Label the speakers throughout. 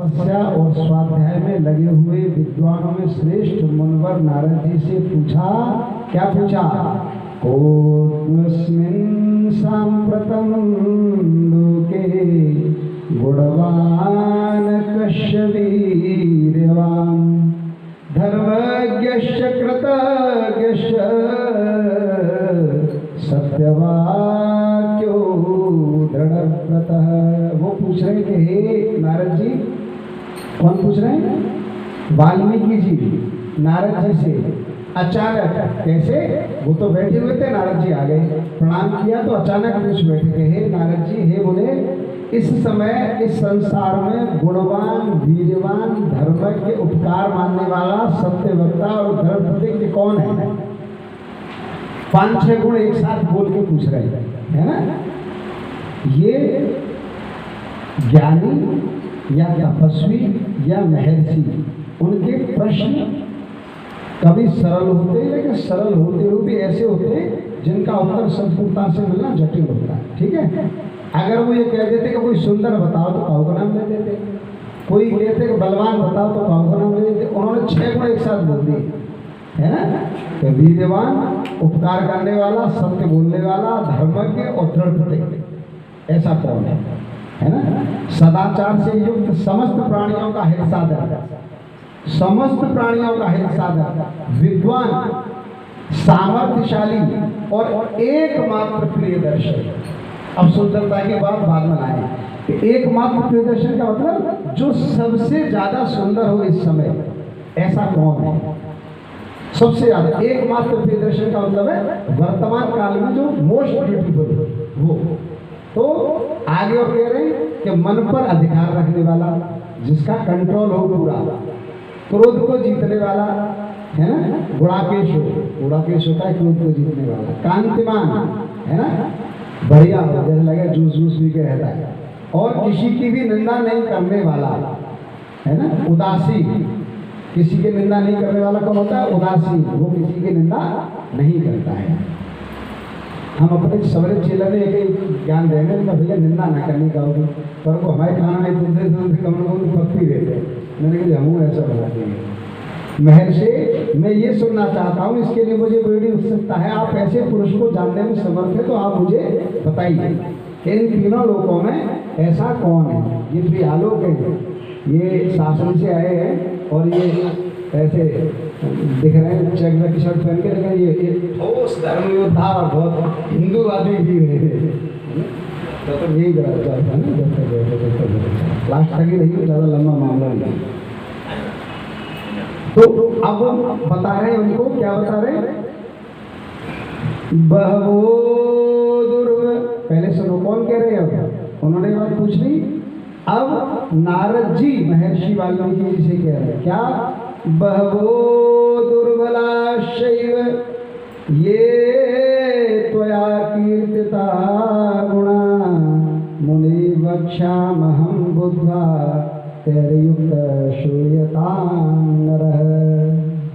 Speaker 1: तपस्या और स्वाध्याय में लगे हुए विद्वानों में श्रेष्ठ मुनिवर नारद जी से पूछा। क्या पूछा? कोऽस्मिन् साम्प्रतं लोके गुणवान् कस्य वीर्यवान् धर्मज्ञश्च कृतज्ञश्च सत्यवाक्यो दृढ़व्रतः। वो पूछ रहे थे, हे नारद जी। कौन पूछ रहे हैं? वाल्मीकि जी नारद जी से अचानक। कैसे? वो तो बैठे हुए थे, नारद जी आ गए, प्रणाम किया तो अचानक पूछ बैठे थे, हे नारद जी, हे बोले, इस समय इस संसार में गुणवान, वीरवान, धर्मज्ञ, उपकार मानने वाला, सत्यवक्ता और धर्मप्रतिज्ञ कौन है? 5-6 गुण एक साथ बोल के पूछ रहे है ना। ये ज्ञानी या तपस्वी या महर्षि, उनके प्रश्न कभी सरल होते हैं, लेकिन सरल होते हुए भी ऐसे होते हैं जिनका उत्तर संपूर्णता से मिलना जटिल होता है। ठीक है। अगर वो ये कह देते कि कोई सुंदर बताओ तो काऊ का नाम ले देते, कोई कहते कि बलवान बताओ तो काऊ का नाम ले देते। उन्होंने 6 गुण एक साथ बोल दिए है ना। तो वीर्यवान, उपकार करने वाला, सत्य बोलने वाला, धर्मज्ञ और दृढ़, ऐसा कौन है ना। सदाचार से युक्त, समस्त प्राणियों का हित साधक, समस्त प्राणियों का हित साधक, विद्वान, सामर्थ्यशाली और एकमात्र प्रियदर्शन। अब सुंदरता की बात बाद में आए। एकमात्र प्रियदर्शन का मतलब जो सबसे ज्यादा सुंदर हो इस समय, ऐसा कौन है? सबसे ज्यादा एकमात्र प्रियदर्शन का मतलब है वर्तमान काल में जो मोस्ट ब्यूटीफुल वो। तो आगे और कह रहे हैं कि मन पर अधिकार रखने वाला, जिसका कंट्रोल हो पूरा, क्रोध को जीतने वाला है ना। गुणाकेश होता है क्रोध को जीतने वाला। कांतिमान है ना, बढ़िया हो, जैसे लगे जूस पी के रहता है। और किसी की भी निंदा नहीं करने वाला है ना। उदासीन, किसी की निंदा नहीं करने वाला कौन होता है? उदासीन, वो किसी की निंदा नहीं करता है। हम अपने सबरे चेला ने एक ज्ञान देंगे तो भैया निंदा ना करने का होगी, पर वो हमारे खाना में दूसरे कम लोग पत्ती देते। मैंने कहा हम ऐसा बना देंगे। महर्षि, मैं ये सुनना चाहता हूँ, इसके लिए मुझे बड़ी उत्सुकता है। आप ऐसे पुरुष को जानने में समर्थ है, तो आप मुझे बताइए कि इन तीनों लोकों में ऐसा कौन है? ये त्रिआलोक है, ये शासन से आए हैं और ये ऐसे दिख रहे हैं, चेक की शर्ट पहन के, लेकिन ये ठोस धर्म योद्धा और बहुत हिंदू आदमी भी रहे हैं। तो यही करा चाहता है ना, जब तक लास्ट तक ही नहीं, ज़्यादा लंबा मामला नहीं। तो अब बता रहे हैं उनको, क्या बता रहे हैं? बहवो दुर्व, पहले सुनो कौन कह रहे हैं। उन्होंने बात पूछ ली। अब नारद जी महर्षि वाल्मीकि जी से कह रहे हैं क्या? बहवो दुर्बलाशैव ये त्वया कीर्तिता गुणा मुनि वक्ष्यामहं बुद्ध्वा तैर्युक्त श्रूयतां नरः।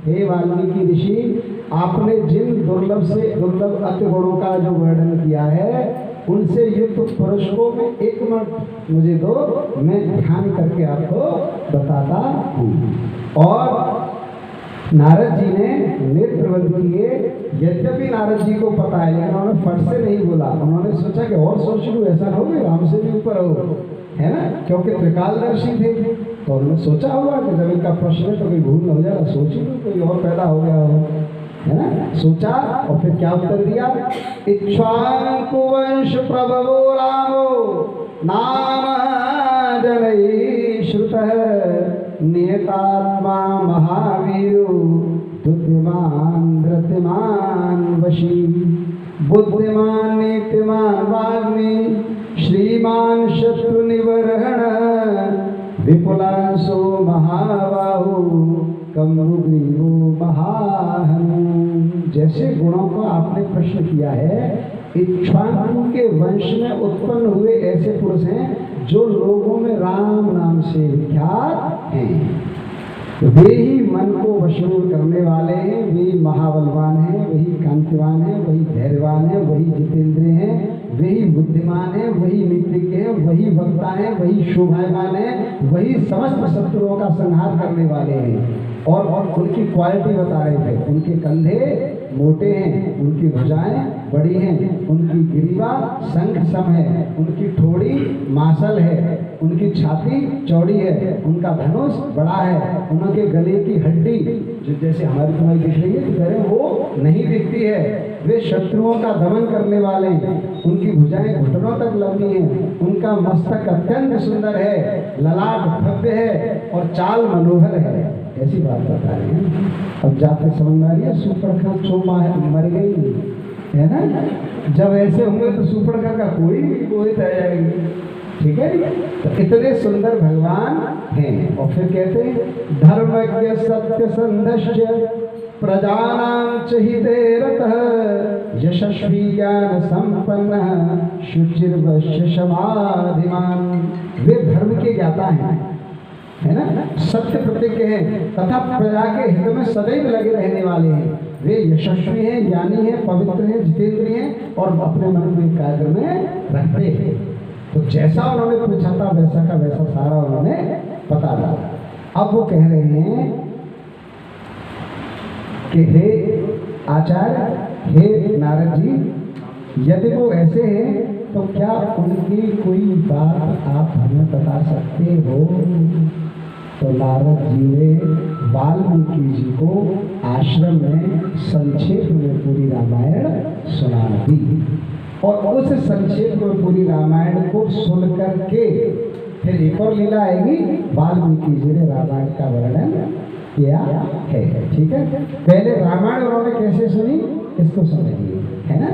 Speaker 1: हे वाल्मीकि ऋषि, आपने जिन दुर्लभ से दुर्लभ अति गुणों का जो वर्णन किया है, उनसे युक्त पुरुष को मैं एक मिनट मुझे दो, मैं ध्यान करके आपको बताता हूँ। और नारद जी ने नेत्र बंद किए। यद्यपि नारद जी को पता है, लेकिन उन्होंने फट से नहीं बोला। उन्होंने सोचा कि और सोच लूँ, ऐसा ना हो राम से भी ऊपर हो, है ना, क्योंकि त्रिकालदर्शी थे। तो उन्होंने सोचा होगा कि जब इनका प्रश्न है तो कोई भूल न हो जाए, सोच लूँ कोई और पैदा हो गया हो, है ना। सोचा और फिर क्या उत्तर दिया? इक्ष्वाकु वंश प्रभवो रामो नाम जनैः श्रुतः नियतात्मा महावीरो बुद्धिमान धृतिमान वशी बुद्धिमान नीतिमान वाग्मी श्रीमान शत्रु निवर्हण विपुलांशो महाबाहु कम्बुग्रीवो महाहनु। जैसे गुणों का आपने प्रश्न किया है, इक्ष्वाकु के वंश में उत्पन्न हुए ऐसे पुरुष हैं जो लोगों में राम नाम से विख्यात हैं। वे ही मन को वशीभूत करने वाले हैं, वही महाबलवान हैं, वही कांतिवान हैं, वही धैर्यवान हैं, वही जितेंद्रिय हैं, वही बुद्धिमान है, वही नीतिज्ञ है, वही वक्ता है, वही शोभायमान है, वही समस्त शत्रुओं का संहार करने वाले हैं। और उनकी क्वालिटी बता रहे थे, उनके कंधे मोटे हैं, उनकी भुजाएं बड़ी हैं, उनकी ग्रीवा शंख सम है, उनकी ठोड़ी मासल है, उनकी छाती चौड़ी है, उनका धनुष बड़ा है, उनके गले की हड्डी जो जैसे हमारी तुम्हारी दिख रही है तो कह रहे हैं वो नहीं दिखती है। वे शत्रुओं का दमन करने वाले हैं, उनकी भुजाएं घुटनों तक लंबी हैं, उनका मस्तक अत्यंत सुंदर है, ललाट भव्य है और चाल मनोहर है। ऐसी बात बता रहे हैं। अब जाते समझ में आ रही है, सुपर्णखा चोमा है मर गई है ना, जब ऐसे होंगे तो सुपर्णखा का कोई रह जाएगी। ठीक है, तो इतने सुंदर भगवान हैं। और फिर कहते हैं धर्मज्ञ सत्य संधश्च प्रजानां च हिते रतः यशस्वी ज्ञान संपन्न शुचिर्वश्य समाधिमान। वे धर्म के ज्ञाता हैं, है ना, सत्य प्रतिज्ञ हैं तथा प्रजा के हित में सदैव लगे रहने वाले हैं। वे यशस्वी हैं, ज्ञानी हैं, पवित्र हैं, जितेंद्रिय हैं और अपने मन में कार्य में रखते हैं। तो जैसा उन्होंने पूछा था वैसा का वैसा सारा उन्होंने बता दिया। अब वो कह रहे हैं कि हे आचार्य, हे नारद जी, यदि वो ऐसे हैं तो क्या उनकी कोई बात आप हमें बता सकते हो? तो नारद जी ने वाल्मीकि जी को आश्रम में संक्षेप में पूरी रामायण सुना दी। और उस संक्षेप में पूरी रामायण को सुन करके फिर एक और लीला आएगी, वाल्मीकि जी ने रामायण का वर्णन किया है। ठीक है, पहले रामायण उन्होंने कैसे सुनी इसको समझिए, है ना।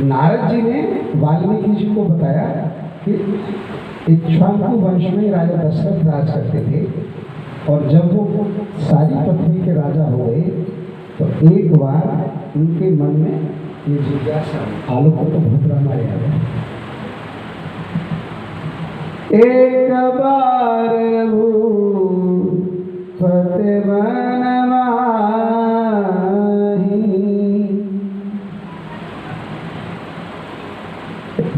Speaker 1: नारद जी ने वाल्मीकि जी को बताया कि इक्ष्वाकु वंश में राजा दशरथ राज करते थे और जब वो सारी पृथ्वी के राजा हो गए तो एक बार उनके मन में ये जिज्ञासा आलोक को बहुत रामायण आ गया। एक बार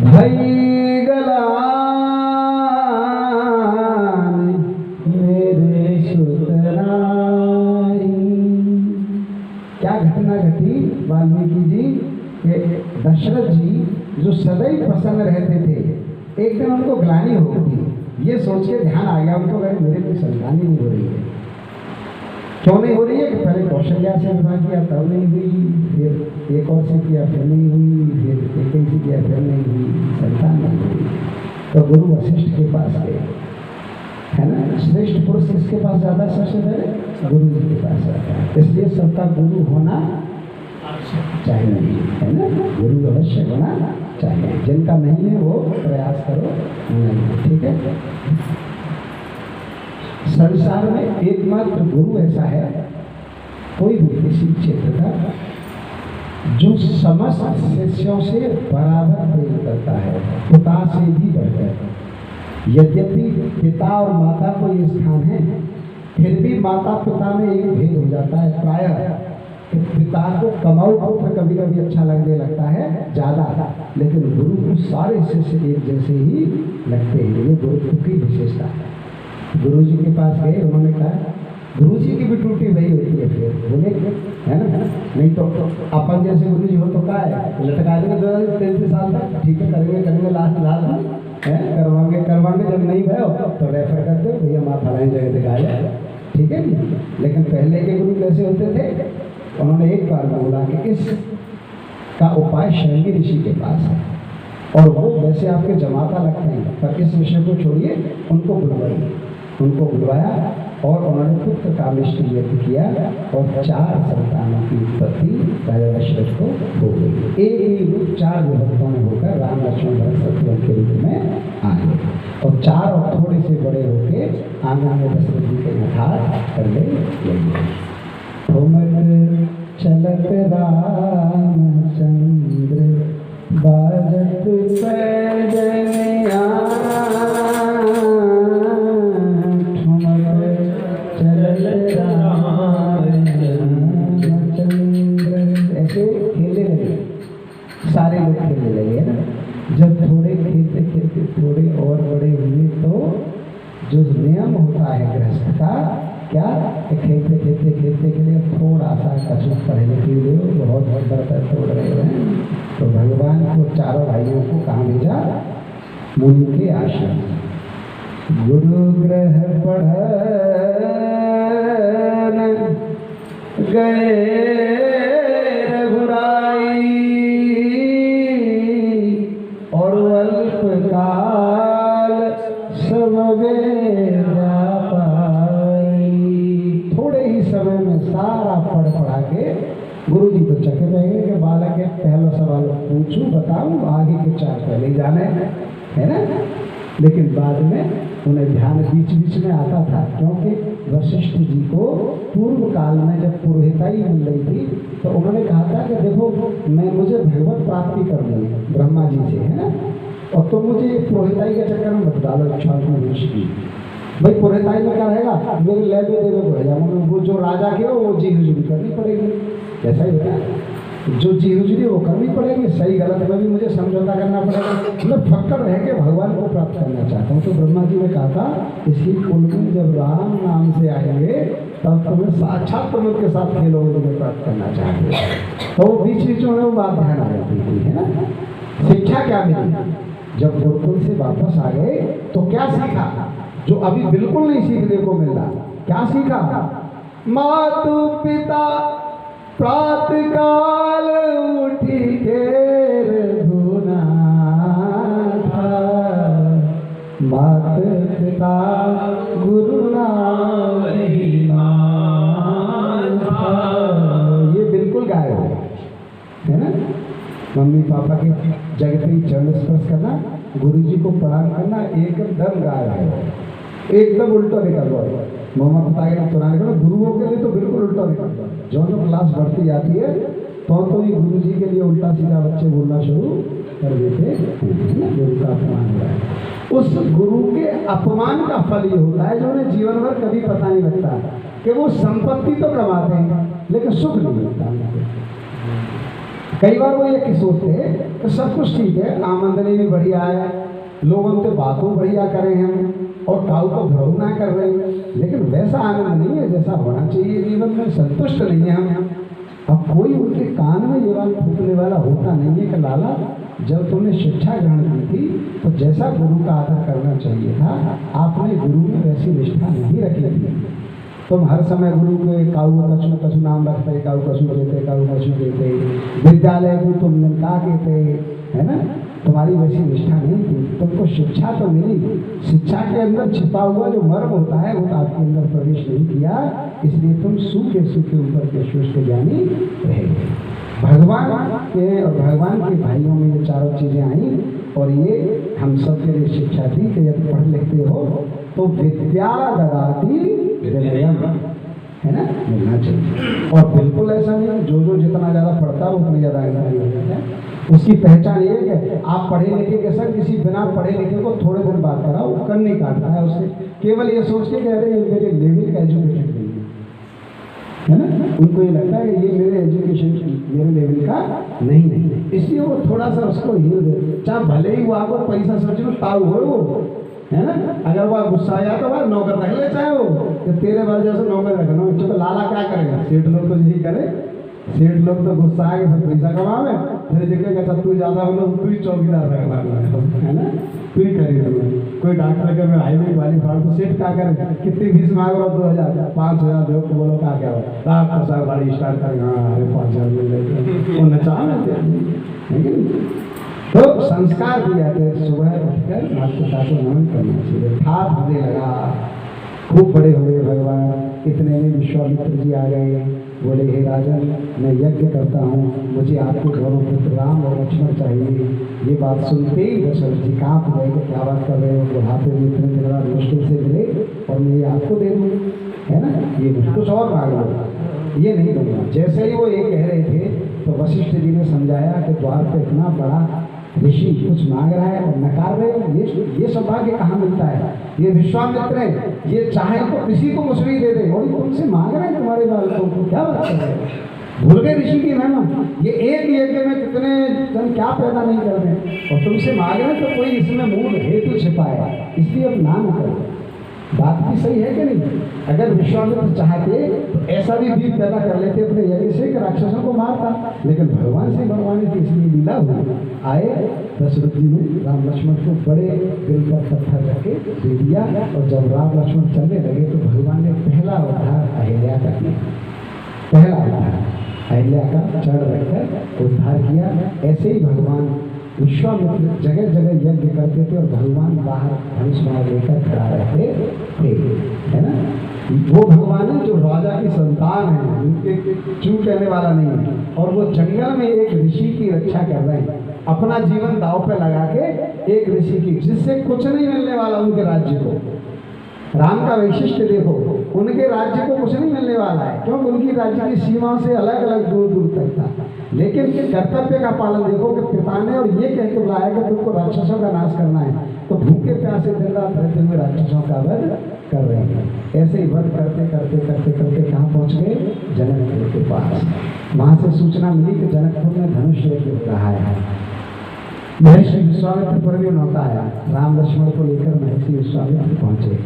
Speaker 1: भई गलान मेरे सुतराई। क्या घटना घटी वाल्मीकि जी के दशरथ जी जो सदैव प्रसन्न रहते थे, एक दिन उनको ग्लानि हो गई थी। ये सोच के ध्यान आ गया उनको, मेरे कोई संतान ही नहीं हो रही है। क्यों नहीं हो रही है कि पहले कौशल्या से विवाह किया तब नहीं हुई, फिर एक और से किया फिर नहीं हुई, फिर एक से किया फिर नहीं हुई, संतान नहीं हुई। तो गुरु वशिष्ठ के पास गए, है ना। श्रेष्ठ पुरुष किसके पास जाता है सबसे पहले? गुरु जी के पास जाता है। इसलिए सबका गुरु होना चाहिए, है ना, गुरु अवश्य होना चाहिए। जिनका नहीं है वो प्रयास करो नहीं। ठीक है, संसार में एकमात्र गुरु ऐसा है कोई भी किसी क्षेत्र का जो समस्त शिष्यों से बराबर प्रेम करता है, पिता से भी बढ़कर। यद्यपि पिता और माता को ये स्थान है, फिर भी माता पिता में एक भेद हो जाता है प्रायः। पिता को कमाऊ पुत्र कभी कभी अच्छा लगने लगता है ज़्यादा, लेकिन गुरु को सारे शिष्य एक जैसे ही लगते हैं। ये गुरु की विशेषता है। गुरु जी के पास गए, उन्होंने कहा गुरु जी की भी टूटी वही होती है, फिर बोले, है ना। नहीं तो अपन जैसे गुरु जी हो तो क्या है, लटका देंगे 33 साल तक, ठीक है करेंगे लास्ट है, करवाएंगे जब नहीं भयो तो रेफर कर दो भैया माँ फलानी जगह दिखाया, ठीक है जी। लेकिन पहले के गुरु कैसे होते थे, उन्होंने एक बार बोला कि इस का उपाय शैली ऋषि के पास है और वो वैसे आपके जमाता लगते हैं, पर इस विषय को छोड़िए, उनको बुलवाइए। उनको बुलवाया और उन्होंने पुत्र कामेष्टि यज्ञ किया और 4 संतानों की उत्पत्ति राजा दशरथ को हो गई। एक ही रूप 4 विभक्तों में होकर राम लक्ष्मण भरत शत्रुघ्न के रूप में आए और 4 और थोड़े से बड़े होके आंगन में दशरथ जी के नठार करने लगे। चलत रामचंद्र बाजत पैजनिया, ठुमक जो नियम होता है गृहस्थ का, क्या खेलते खेलते खेलते के लिए थोड़ा सा कछुआ पढ़ने के लिए बहुत बहुत बर्तन तोड़ रहे हैं, तो भगवान को चारों भाइयों को कहाँ भेजा? मुनि के आश्रम। गुरु ग्रह पढ़न गए रघुराई, और अल्प काल सब वेदा पाई। थोड़े ही समय में सारा पढ़ पढ़ा के गुरु जी तो चक्कर रह गए कि बालक के पहला सवाल पूछूं, बताऊं, आगे के 4 पहले जाने है ना। लेकिन बाद में उन्हें ध्यान बीच बीच में आता था, क्योंकि वशिष्ठ जी को पूर्व काल में जब पुरोहिताई मिल रही थी तो उन्होंने कहा था कि देखो मुझे भगवत प्राप्ति करनी है ब्रह्मा जी से, है ना, और तो मुझे पुरोहिताई के चक्कर में बता दो की भाई पुरोहिताई में क्या रहेगा, मेरे लेवे देवे को रहेगा, वो जो राजा के हो वो जी हुजूरी करनी पड़ेगी, ऐसा ही होता है, जो जी हुजूरी वो करनी पड़ेगी, सही गलत में भी मुझे समझौता करना पड़ेगा, मतलब फक्कर रह के भगवान को प्राप्त करना चाहता हूँ। तो ब्रह्मा जी ने कहा था इसी कुल में जब राम नाम से आएंगे तब तुम्हें साक्षात तुम उनके साथ खेलोगे, तुम्हें प्राप्त करना चाहते। तो वो बीच बीच में वो बात ध्यान आ जाती थी, है ना। शिक्षा क्या मिली? जब गुरुकुल से वापस आ गए तो क्या सीखा जो अभी बिल्कुल नहीं सीखने को मिल रहा? क्या सीखा? मातु पिता प्रातः काल उठी के रघुनाथ, मात पिता गुरु नाम ये बिल्कुल गायब है ना। मम्मी पापा के जगती चरण स्पर्श करना, गुरु जी को प्रणाम करना एकदम गायब है, एकदम उल्टा निकल रहा। मोहम्मद पिता के पुराने करो, गुरुओं के लिए तो बिल्कुल उल्टा निकल रहा। जो क्लास बढ़ती जाती है तो ये गुरु जी के लिए उल्टा सीधा बच्चे बोलना शुरू कर देते हैं, गुरु का अपमान हो रहा है। उस गुरु के अपमान का फल ये होता है जो उन्हें जीवन भर कभी पता नहीं लगता कि वो संपत्ति तो कमाते हैं लेकिन सुख नहीं मिलता। कई बार वो ये सोचते हैं कि सब कुछ ठीक है, आमदनी भी बढ़िया है, लोग उनसे बातों बढ़िया करें हम और काऊ को भ्रम ना कर रहे हैं, लेकिन वैसा आनंद नहीं है जैसा होना चाहिए जीवन में, संतुष्ट नहीं है हम। अब कोई उनके कान में ये बात फूकने वाला होता नहीं है कि लाला जब तुमने शिक्षा ग्रहण की थी तो जैसा गुरु का आदर करना चाहिए था आपने गुरु में वैसी निष्ठा नहीं रखी थी। तुम हर समय गुरु के काऊ कछु कछु नाम रखते, काऊ कछु देते, काऊ कछु देते, विद्यालय को तुम निका कहते, है ना, तुम्हारी वैसी निष्ठा नहीं थी। तुमको शिक्षा तो मिली, शिक्षा के अंदर छिपा हुआ जो मर्म होता है वो तो आपके अंदर प्रवेश नहीं किया, इसलिए तुम सूखे सूखे ऊपर के शुष्क ज्ञानी रह गए। भगवान के और भगवान के भाइयों में ये चारों चीजें आई और ये हम सब के लिए शिक्षा थी कि यदि पढ़ लिखते हो तो विद्या ददाति विनयम, है ना, मिलना चाहिए। और बिल्कुल ऐसा नहीं जो जितना ज़्यादा पढ़ता है उतनी ज़्यादा अहंकारी हो जाता है। उसकी पहचान ये है कि आप पढ़े लिखे के सर किसी बिना पढ़े लिखे को थोड़े दिन बात कराओ वो कर नहीं काटता है उससे, केवल ये सोच के कह रहे हैं मेरे लेवल का एजुकेशन नहीं है ना, उनको ये लगता है कि ये मेरे एजुकेशन मेरे लेवल का नहीं, इसलिए वो थोड़ा सा उसको हिल दे, चाहे भले ही वो आपको पैसा समझ लो ताऊ हो वो, है ना, अगर वह गुस्सा आया तो वह नौकर रख ले, चाहे वो तो तेरे बार जैसे नौकर रखना, चूंकि लाला क्या करेगा, सेठ लोग तो यही करे, सेठ लोग तो गुस्सा आए फिर पैसा कमावे, फिर देखेगा अच्छा तू ज़्यादा बोलो तू ही चौकीदार रखना है ना, तू ही करेगा। कोई डॉक्टर के हाईवे वाली फाड़ तो सेठ क्या करे, कितनी फीस मांग रहा 2000 5000 दो तो बोलो क्या क्या रात का साल गाड़ी स्टार्ट करेगा, अरे 5000 मिल जाएगा वो नचा लेते। तो संस्कार भी आते हैं, सुबह उठकर मातृपिता को नमन करना चाहिए। थाप होने लगा, खूब बड़े हुए भगवान, इतने में विश्वामित्र जी आ गए, बोले हे राजन मैं यज्ञ करता हूँ, मुझे आपके दोनों पुत्र राम और लक्ष्मण चाहिए। ये बात सुनते ही दशरथ जी कांप गए, क्या बात कर रहे हो, बुढ़ापे में इतने दिन बाद मुश्किल से मिले और मैं ये आपको दे दूँ, है ना, ये कुछ और मांग लो, ये नहीं दूंगा। जैसे ही वो ये कह रहे थे तो वशिष्ठ जी ने समझाया कि द्वार पर इतना बड़ा ऋषि कुछ मांग रहा है और नकार रहे हो, ये सौभाग्य कहाँ मिलता है। ये विश्वामित्र है, ये चाहे तो किसी को मुसरी दे दे और तुमसे मांग रहे हैं तुम्हारे बालकों को, क्या बात कर रहे हो, भूल गए ऋषि की महिमा। ये एक यज्ञ में कितने जन क्या पैदा नहीं कर रहे और तुमसे मांग रहे हैं, तो कोई इसमें मूल हेतु छिपा है, इसलिए अब ना करो। बात भी सही है कि नहीं? अगर विश्वामित्र चाहते तो ऐसा भी बीज पैदा कर लेते अपने यज्ञ से कि राक्षसों को मारता, लेकिन भगवान से भगवान की इसलिए लीला हुई। आए दशरथ जी ने राम लक्ष्मण को बड़े दिल पर पत्थर रख के दे दिया, और जब राम लक्ष्मण चलने लगे तो भगवान ने पहला उद्धार अहिल्या का किया। पहला उद्धार अहिल्या का चढ़ रखकर उद्धार किया। ऐसे ही भगवान विश्वामित्र जगह जगह यज्ञ करते थे और भगवान बाहर धनुष बाण लेकर खड़ा रहते थे, है ना। वो भगवान है जो राजा की संतान है, उनके चू कहने वाला नहीं है, और वो जंगल में एक ऋषि की रक्षा कर रहे हैं, अपना जीवन दांव पे लगा के एक ऋषि की, जिससे कुछ नहीं मिलने वाला उनके राज्य को। राम का वैशिष्ट देखो, उनके राज्य को कुछ नहीं मिलने वाला है, क्योंकि उनकी राज्य की सीमा से अलग अलग दूर दूर तक था, लेकिन कर्तव्य का पालन देखो कि पिता ने और ये कह के बुलाया कि तुमको राक्षसों का नाश करना है, तो भूखे प्यासे दिन रात रहते हुए राक्षसों का वध कर रहे हैं। ऐसे ही वध करते करते करते करते कहाँ पहुँच गए? जनकपुर के पास। वहाँ से सूचना मिली कि जनकपुर में धनुष यज्ञ हो रहा है। महर्षि विश्वामित्र पर भी न्योता आया, राम लक्ष्मण को लेकर महर्षि विश्वामित्र पहुँचे,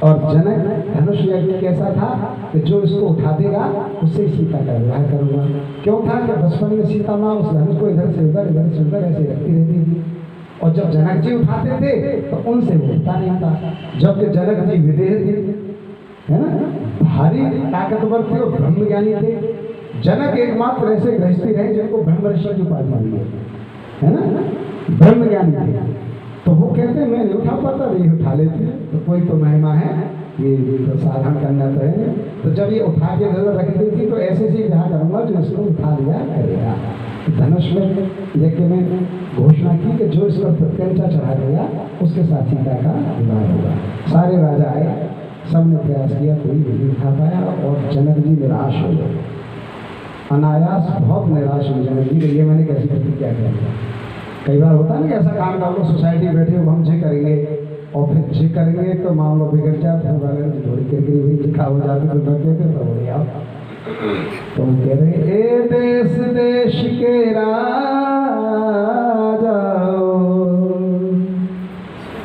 Speaker 1: और जनक धनुष यज्ञ कैसा था कि जो इसको उठा देगा उससे सीता का विवाह करूंगा। क्यों था कि बचपन में सीता माँ उस धनुष को इधर से उधर ऐसे रखती रहती थी, और जब जनक जी उठाते थे तो उनसे वो उठता नहीं था, जबकि जनक जी विदेह थे, है ना, भारी ताकतवर थे और ब्रह्म ज्ञानी थे। जनक एकमात्र ऐसे गृहस्थी रहे जिनको ब्रह्म ऋषि की उपाधि मिली है ना, ब्रह्म ज्ञानी थे। तो वो कहते मैं नहीं उठा पाता, नहीं उठा लेती, तो कोई तो महिमा है, ये तो साधन करना तो है। तो जब ये उठा के नजर रख दी थी तो ऐसे से विवाह करूंगा जो इसको उठा लिया करेगा। तो धनुष में यज्ञ में घोषणा की कि जो इस पर प्रत्यंचा चढ़ा देगा उसके साथ सीता का विवाह होगा। सारे राजा आए, सबने प्रयास किया, कोई नहीं उठा पाया, और जनक जी निराश हो गए, अनायास बहुत निराश हो जनक जी। ये मैंने कैसी प्रतिक्रिया किया? कई बार होता है ना कि ऐसा काम कर लो, सोसाइटी में बैठे हो हम जे करेंगे, और फिर जे करेंगे तो मामला बिगड़ जाए, फिर वाले थोड़ी किरकिरी हुई दिखा हो जाती तो बच्चे थे तो बोलिए आप तो कह रहे ए देश देश के राजा,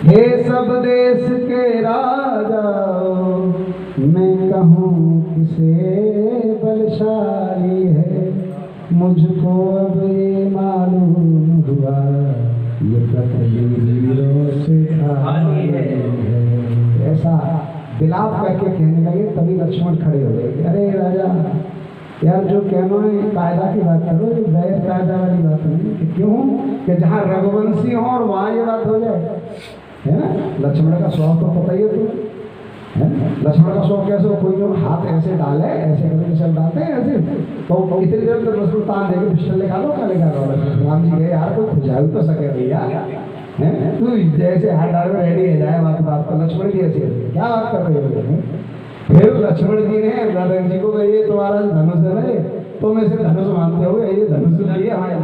Speaker 1: हे सब देश के राजा, मैं कहूँ किसे बलशाली है, मुझको अब ये मालूम हुआ ये वीरों से खाली है। ऐसा विलाप करके कहने लगे। तभी लक्ष्मण खड़े हो गए, अरे राजा यार जो कहना है कायदा की बात करो, ये गैर कायदा वाली बात नहीं कि क्यों कि जहाँ रघुवंशी हो और वहाँ ये बात हो जाए, है ना। लक्ष्मण का स्वभाव तो पता ही है तुम, है लक्ष्मण का स्वभाव कैसे हो, कोई जो हाथ ऐसे डाले ऐसे करके चल डालते हैं ऐसे, तो इतनी देर तक लक्ष्मण तान देके पिस्टल लेखा लो क्या लेखा लो। राम जी गए यार कोई खुजाऊ तो सके भैया, है तू जैसे हाथ डाल में रेडी है जाए बात बात पर। लक्ष्मण जी ऐसे क्या बात कर रहे हो? फिर लक्ष्मण जी ने जनक जी को ये तुम्हारा धनुष है, तुम ऐसे धनुष मानते हो, ये धनुष लिए हमारे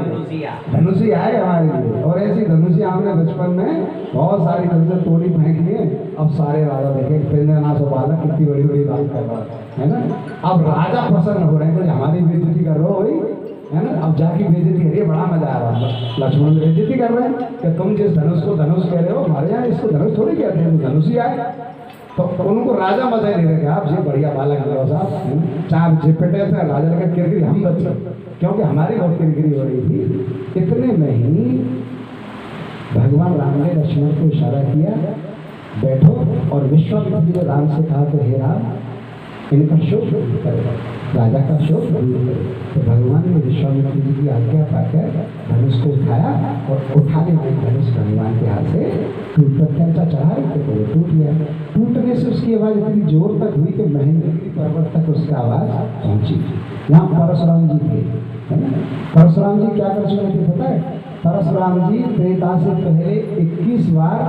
Speaker 1: धनुषी आए हमारे लिए, और ऐसी धनुषी हमने बचपन में बहुत सारी धनुष तोड़ी फेंक लिए। अब सारे राजा देखे फिर ना सो बालक कितनी बड़ी बड़ी बात कर रहा है ना। अब राजा प्रसन्न हो रहे हैं, तो हमारी बेइज्जती कर रहे हो भाई, है ना। अब जाके बेइज्जती करिए, बड़ा मजा आ रहा है। लक्ष्मण बेइज्जती कर रहे हैं कि तुम जिस धनुष को धनुष कह रहे हो, हमारे यहाँ इसको धनुष थोड़ी कहते हैं, धनुषी आए। तो उनको राजा मजा नहीं रहे, आप जी बढ़िया बालक लो साहब, चार झिपटे थे राजा लगा किरकिरी हम बच्चे, क्योंकि हमारी बहुत किरकिरी हो रही थी। इतने में ही भगवान राम ने लक्ष्मण को इशारा किया, बैठो, और विश्वामित्र जी ने राम से कहा तो हे राम इनका शोक दूर करो, राजा का शोक दूर करो। तो भगवान ने विश्वामित्र जी की आज्ञा पाकर धनुष को उठाया, और उठाने वाले धनुष भगवान के हाथ से प्रत्यंचा चढ़ा तो वो टूट गया। टूटने से उसकी आवाज़ इतनी जोर तक हुई कि महेंद्रगिरी पर्वत तक उसकी आवाज़ पहुंची। यहाँ परशुराम जी थे, है ना। परशुराम जी क्या कर चुके थे पता है? परशुराम जी त्रेता से पहले 21 बार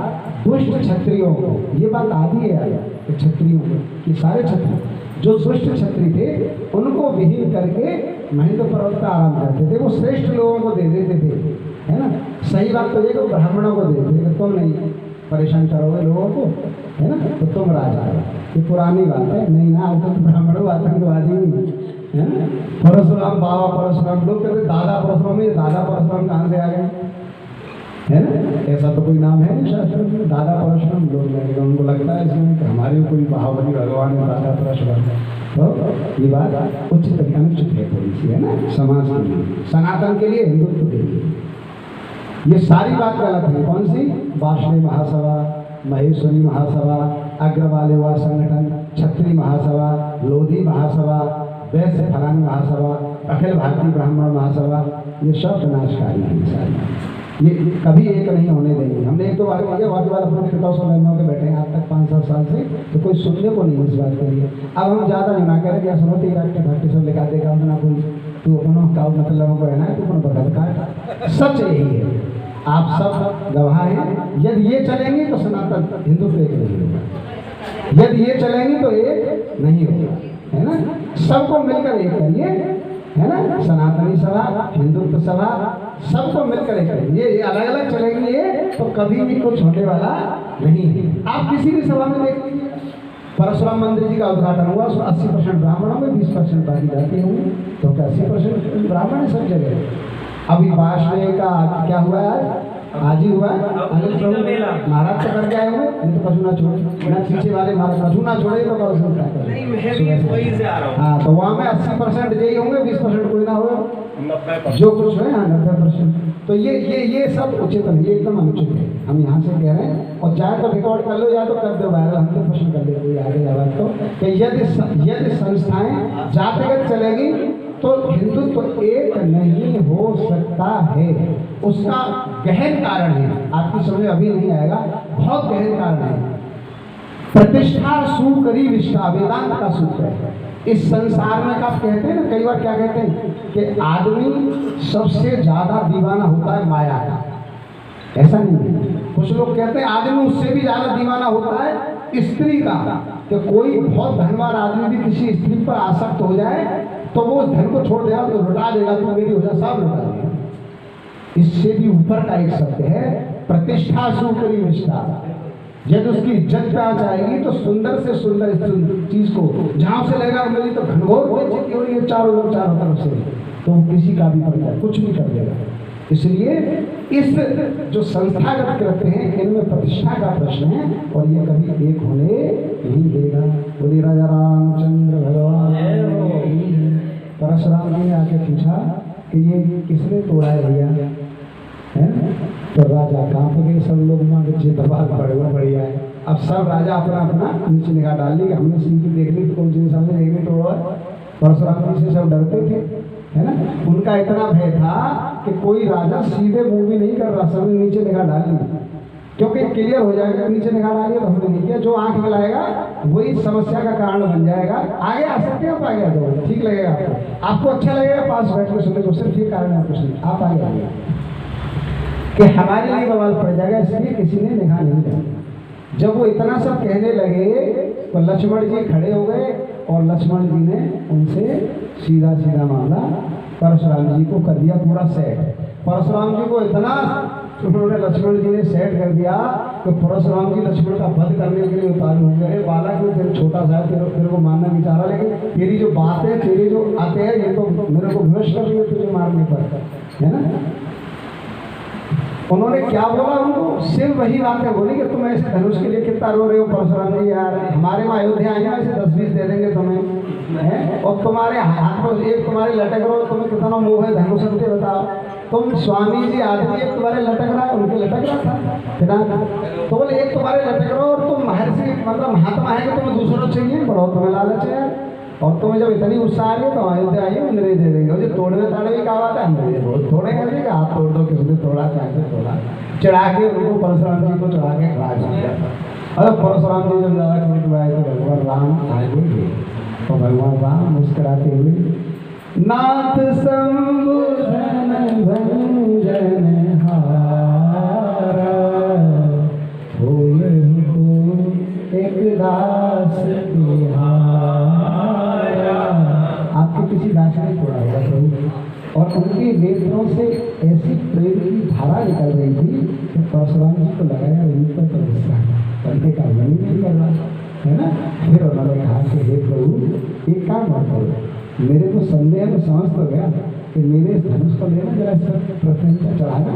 Speaker 1: दुष्ट क्षत्रियों को, ये बात आदि है क्षत्रियों को कि सारे क्षत्रिय जो दुष्ट क्षत्रिय थे उनको विहीन करके महेंद्र पर्वत का आराम करते थे। वो श्रेष्ठ लोगों को दे देते थे, है ना। सही बात तो ये कि ब्राह्मणों को देते थे, तुम नहीं परेशान करोगे लोगों को, है ना, तो तुम राजा हो। ये पुरानी बात है, नहीं ना अब तो ब्राह्मणों आतंकवादी है ना। परशुराम बाबा परशुराम, लोग कहते दादा परशुराम, ये दादा परशुराम कहाँ से आ गए? है ना? ऐसा तो कोई नाम है नहीं शास्त्र में। दादा परशुराम लोग लगेगा, उनको लगता है इसमें कि हमारे कोई महाबली भगवान है दादा परशुराम। तो ये बात उचित अनुचित है थोड़ी सी, है ना? समाज के लिए, सनातन के लिए, हिंदुत्व के लिए ये सारी बात गलत है। कौन सी? वार्षिक महासभा, महेश्वरी महासभा, अग्रवाल युवा संगठन, क्षत्रिय महासभा, लोधी महासभा, वैश्य फलानी महासभा, अखिल भारतीय ब्राह्मण महासभा, ये सब विनाशकारी है सारी। ये कभी एक नहीं होने देंगे। हमने एक तो बार किया, बाकी वाला अपने 1500 के बैठे हैं आज तक 5-7 साल से, तो कोई सुनने को नहीं इस बात के लिए। अब हम ज़्यादा नहीं ना करें क्या सुनो तेरा भाटी सब लिखा देगा ना कोई, तू अपना का मतलब को है ना, तू अपना बगल काट। सच यही है, आप सब गवाह हैं। यदि ये चलेंगे तो सनातन हिंदुत्व एक नहीं होगा, यदि ये चलेंगे तो एक नहीं होगा, है ना? सबको मिलकर एक करिए, है ना? सनातनी सभा, हिंदुत्व सभा, सबको मिलकर एक करिए। ये अलग अलग चलेंगे तो कभी भी कुछ होने वाला नहीं है। आप किसी भी सभा में देख लीजिए, परशुराम मंदिर जी का उद्घाटन हुआ, उसमें 80% ब्राह्मणों में 20% बाकी जाती होंगी, तो क्या 80% ब्राह्मण है सब जगह। अभी वार्षिक का क्या हुआ है? आज ही हुआ है। अनिल प्रभु महाराज तो करके आए हुए, नहीं तो कछु ना छोड़े ना, पीछे वाले महाराज कछु ना छोड़े तो कछु क्या करें। हाँ, तो वहाँ में 80% यही होंगे, 20% कोई ना हो, जो कुछ है। हाँ, 90%। तो ये सब उचित है, ये एकदम अनुचित है। हम यहाँ से कह रहे हैं, और चाहे तो रिकॉर्ड कर लो या तो कर दो वायरल, 100% कर दे कोई आगे आवाज तो, कि यदि संस्थाएं जातिगत चलेगी तो हिंदुत्व एक नहीं हो सकता है। उसका गहन कारण है, आपकी समझ अभी नहीं आएगा, बहुत गहन कारण है। प्रतिष्ठा सूकरी विष्ठा, वेदांत का सूत्र है। इस संसार में आप कहते हैं ना, कई बार क्या कहते हैं कि आदमी सबसे ज्यादा दीवाना होता है माया का। ऐसा नहीं है, कुछ लोग कहते हैं आदमी उससे भी ज्यादा दीवाना होता है स्त्री का, कि कोई बहुत धनवान आदमी भी किसी स्त्री पर आसक्त हो जाए तो वो उस धन को छोड़ देगा, तो लुटा देगा, तो मेरी हो जाए, सब लुटा देगा। इससे भी ऊपर का एक शब्द है प्रतिष्ठा सूकरी विष्ठा। यदि उसकी इज्जत पे आ जाएगी तो सुंदर से सुंदर चीज को जहां से लगेगा मेरी तो घनघोर बेइज्जती हो रही है चारों तरफ से, तो वो किसी का भी कर जाए, कुछ भी कर देगा। इसलिए इस जो संस्थागत करते हैं इनमें प्रतिष्ठा का प्रश्न है, और ये कभी एक होने नहीं देगा। बोले राजा रामचंद्र भगवान। परशुराम जी ने आके पूछा कि ये किसने तोड़ा है भैया, है? तो राजा कांप गए, सब लोग माँ के दबाव बढ़िया है। अब सब राजा अपना अपना नीचे निगाह डाल ली कि हमने सीधी देख ली तो कौन सी सामने देखने तो परशुराम जी से सब डरते थे, है ना? उनका इतना भय था कि कोई राजा सीधे मुंह भी नहीं कर रहा, सबने नीचे निगाह डाल ली, क्योंकि क्लियर हो जाएगा नीचे निगाह डालिए तो हमने नहीं किया। जो आंख में लाएगा वही समस्या का कारण बन जाएगा। आगे आ सकते हैं आप, आगे आ जाओ, ठीक लगेगा आपको अच्छा लगेगा पास बैठ के सुनने को, सिर्फ ये कारण है कुछ नहीं। आप आगे आइए कि हमारे लिए बवाल पड़ जाएगा, इसलिए किसी ने निगाह नहीं डाली। जब वो इतना सब कहने लगे तो लक्ष्मण जी खड़े हो गए, और लक्ष्मण जी ने उनसे सीधा मामला परशुराम जी को कर दिया पूरा सेट। परशुराम जी को इतना उन्होंने लक्ष्मण जी ने सेट कर दिया कि परशुराम जी लक्ष्मण का वध करने के लिए उतारू हो गए। बालक में तेरे छोटा सा है, तेरे को मारना बेचारा, लेकिन तेरी जो बात है, तेरे जो आते हैं, ये तो मेरे को विवश कर रही है तुझे मारने पर, है ना? उन्होंने क्या बोला उनको? सिर्फ वही बात है बोली कि तुम ऐसे धनुष के लिए कितना रो रहे हो परशुराम जी, यार हमारे में अयोध्या आए ना, ऐसे 10-20 दे देंगे तुम्हें, है? और तुम्हारे हाथ में एक तुम्हारे लटक रहो, तुम्हें कितना मोह है धनुष के, बताओ। तुम स्वामी जी आदमी एक तुम्हारे लटक रहा है, उनके लटक रहा था पिता, तो बोले एक तुम्हारे लटक रहो, और तुम महर्षि मतलब महात्मा है कि तुम्हें दूसरों चाहिए, बढ़ो तुम्हें लालच है, और तुम्हें जब इतनी उत्साह आ रही है तो अयोध्या आइए इंद्र दे देंगे। मुझे तोड़वे ताड़वे का बात है, हम थोड़े करेंगे, आप तोड़ दो, किसने तोड़ा, कैसे तोड़ा, चढ़ा के उनको परशुराम जी को चढ़ा के खड़ा कर दिया। अरे परशुराम जी जब ज़्यादा क्रोध में आए तो भगवान राम आए हुए, तो भगवान राम मुस्कुराते हुए नाथ संबुधन भंजन हारा एक दास बिहारा। आपके किसी दास ने तोड़ा होगा प्रभु, और उनके नेत्रों से ऐसी प्रेम की धारा निकल रही थी कि परशुराम जी को लगाया ऊपर पर गुस्सा करने का मन नहीं कर रहा, है ना? फिर उन्होंने कहा कि हे प्रभु एक काम मत करो, मेरे को संदेह में समझ तो गया कि मेरे इस धनुष को लेना, जरा इस पर प्रफुल्लता चढ़ाना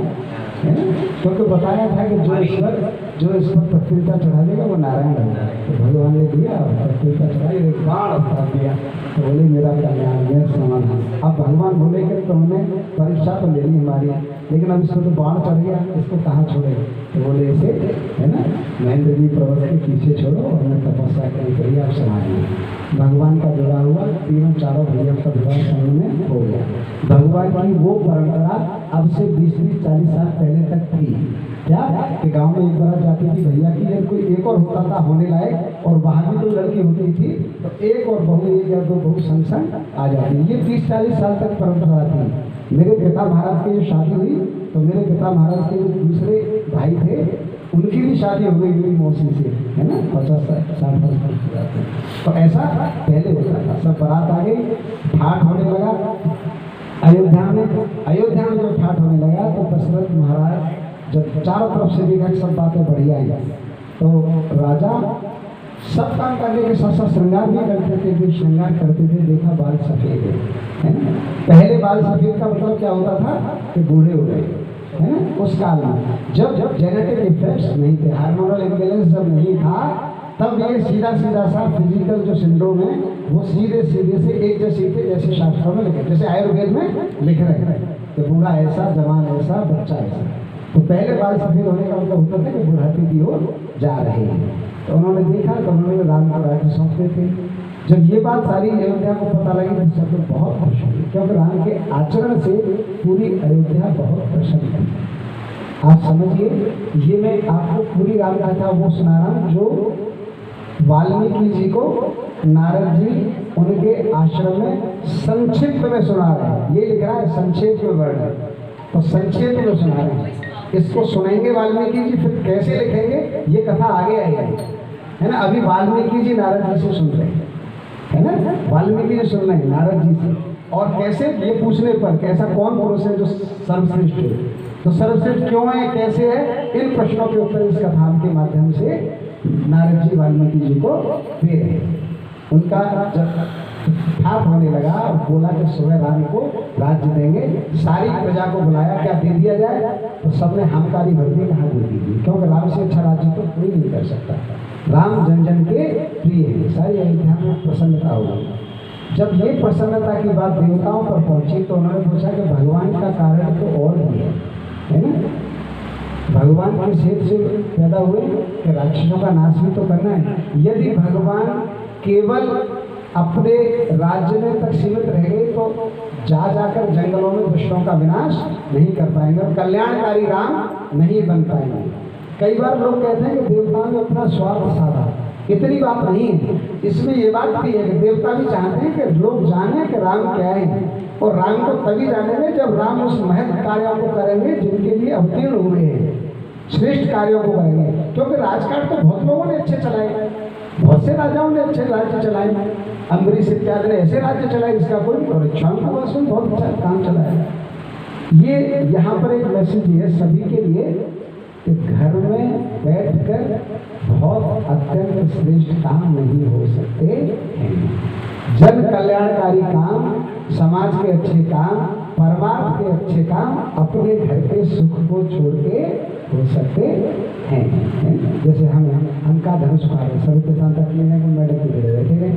Speaker 1: है ना। क्योंकि बताया था कि जो इस पर प्रफुल्लता चढ़ा देगा वो नारायण है। तो भगवान ने दिया और प्रफुल्लता चढ़ाई, एक बाण उतार दिया, तो बोले मेरा कल्याण मेरा समाधान। अब भगवान बोले कि तुमने परीक्षा तो ले ली हमारी, लेकिन अब इसको तो बाण चढ़ गया, इसको कहाँ छोड़े। तो बोले ऐसे है ना, महेंद्र जी पर्वत के पीछे छोड़ो और मैं तपस्या करने के लिए आप समाधि। भगवान का विवाह हुआ, तीनों चारों भैया का विवाह समय में हो गया। भगवान की वो परंपरा अब से 20-40 साल पहले तक थी क्या कि गांव में एक बार जाती थी भैया की, जब कोई एक और होता था होने लायक और वहाँ भी कोई लड़की होती थी तो एक और बहू, एक या दो बहू संग संग आ जाती। ये 30-40 साल तक परंपरा थी। मेरे पिता महाराज की जो शादी हुई तो मेरे पिता महाराज के जो दूसरे भाई थे उनकी भी शादी हो गई मेरी मौसी से, है ना, 50-60 साल। तो ऐसा पहले होता था। सब बारात आ गई, ठाठ होने लगा अयोध्या में जब ठाठ होने लगा तो दशरथ महाराज जब चारों तरफ से देखा सब बातें बढ़िया है तो राजा सब काम करने के साथ साथ श्रृंगार भी करते थे। जो श्रृंगार करते थे देखा बाल सफेद है ना। पहले बाल सफेद का मतलब क्या होता था कि बूढ़े हो गए, है ना। उस काल में जब जेनेटिक इफेक्ट्स नहीं थे, हार्मोनल इम्बैलेंस जब नहीं था, तब ये सीधा सा फिजिकल जो सिंड्रोम है वो सीधे से एक जैसे थे, जैसे शास्त्रों में लिखे, जैसे आयुर्वेद में लिख रहे हैं कि बूढ़ा ऐसा, जवान ऐसा, बच्चा ऐसा। तो पहले बाल सफेद होने का मतलब होता था कि बुढ़ापे की ओर जा रहे हैं। तो उन्होंने देखा तो उन्होंने राम को राज्य सौंपते थे। जब ये बात सारी अयोध्या को पता लगी तो सब लोग बहुत खुश हुए, क्योंकि राम के आचरण से पूरी अयोध्या बहुत प्रसन्न थी। आप समझिए, ये मैं आपको पूरी राम कथा वो सुना रहा हूँ जो वाल्मीकि जी को नारद जी उनके आश्रम में संक्षिप्त में सुना रहे हैं। ये लिख रहा है संक्षेप में वर्णन, तो संक्षेप में सुना रहे हैं। इसको सुनेंगे वाल्मीकि जी, फिर कैसे लिखेंगे ये कथा आगे आएगी, है ना। अभी वाल्मीकि जी नारद जी से सुन रहे हैं, है ना। वाल्मीकि जी सुन रहे हैं नारद जी से, और कैसे ये पूछने पर कैसा कौन पुरुष है जो सर्वश्रेष्ठ है, तो सर्वश्रेष्ठ क्यों है, कैसे है, इन प्रश्नों के उत्तर इस कथा के माध्यम से नारद जी वाल्मीकि जी को दे रहे हैं। उनका जब ठाठ होने लगा और बोला कि सुबह राम को राज्य देंगे, सारी प्रजा को बुलाया, क्या दे दिया जाए, तो सबने हमकारी भर दी, कहा दे दीजिए, क्योंकि राम से अच्छा राज्य तो कोई नहीं कर सकता। राम जन जन के प्रिय है, सारी अयोध्या में प्रसन्नता हो गई। जब ये प्रसन्नता की बात देवताओं पर पहुंची तो उन्होंने पूछा कि भगवान का कारण तो और भी है ना। भगवान किस हेतु से पैदा हुए कि राक्षसों का नाश भी तो करना है। यदि भगवान केवल अपने राज्य में तक सीमित रह गए तो जाकर जंगलों में दुष्टों का विनाश नहीं कर पाएंगे और कल्याणकारी राम नहीं बन पाएंगे। कई बार लोग कहते हैं कि देवताओं ने अपना स्वार्थ साधा, इतनी बात नहीं है। इसमें ये बात भी है कि देवता भी चाहते हैं कि लोग जाने कि राम क्या है, और राम को तभी जानेंगे जब राम उस महत्व कार्यों को करेंगे जिनके लिए अवतीर्ण हुए हैं, श्रेष्ठ कार्यों को करेंगे। क्योंकि राजकाज तो बहुत लोगों ने अच्छे चलाए, बहुत से राजाओं ने अच्छे राज्य चलाए, अम्बरीश इत्यादि ने ऐसे राज्य चलाए जिसका कोई, और इक्ष्वाकु ने बहुत अच्छा काम चलाया। ये यहाँ पर एक मैसेज है सभी के लिए कि घर में बैठकर बहुत अत्यंत श्रेष्ठ काम नहीं हो सकते हैं। जन कल्याणकारी काम, समाज के अच्छे काम, परमार्थ के अच्छे काम अपने घर के सुख को छोड़ के हो सकते हैं। जैसे हम का धनुष पार सभी के साथ मैडम की जगह बैठे गए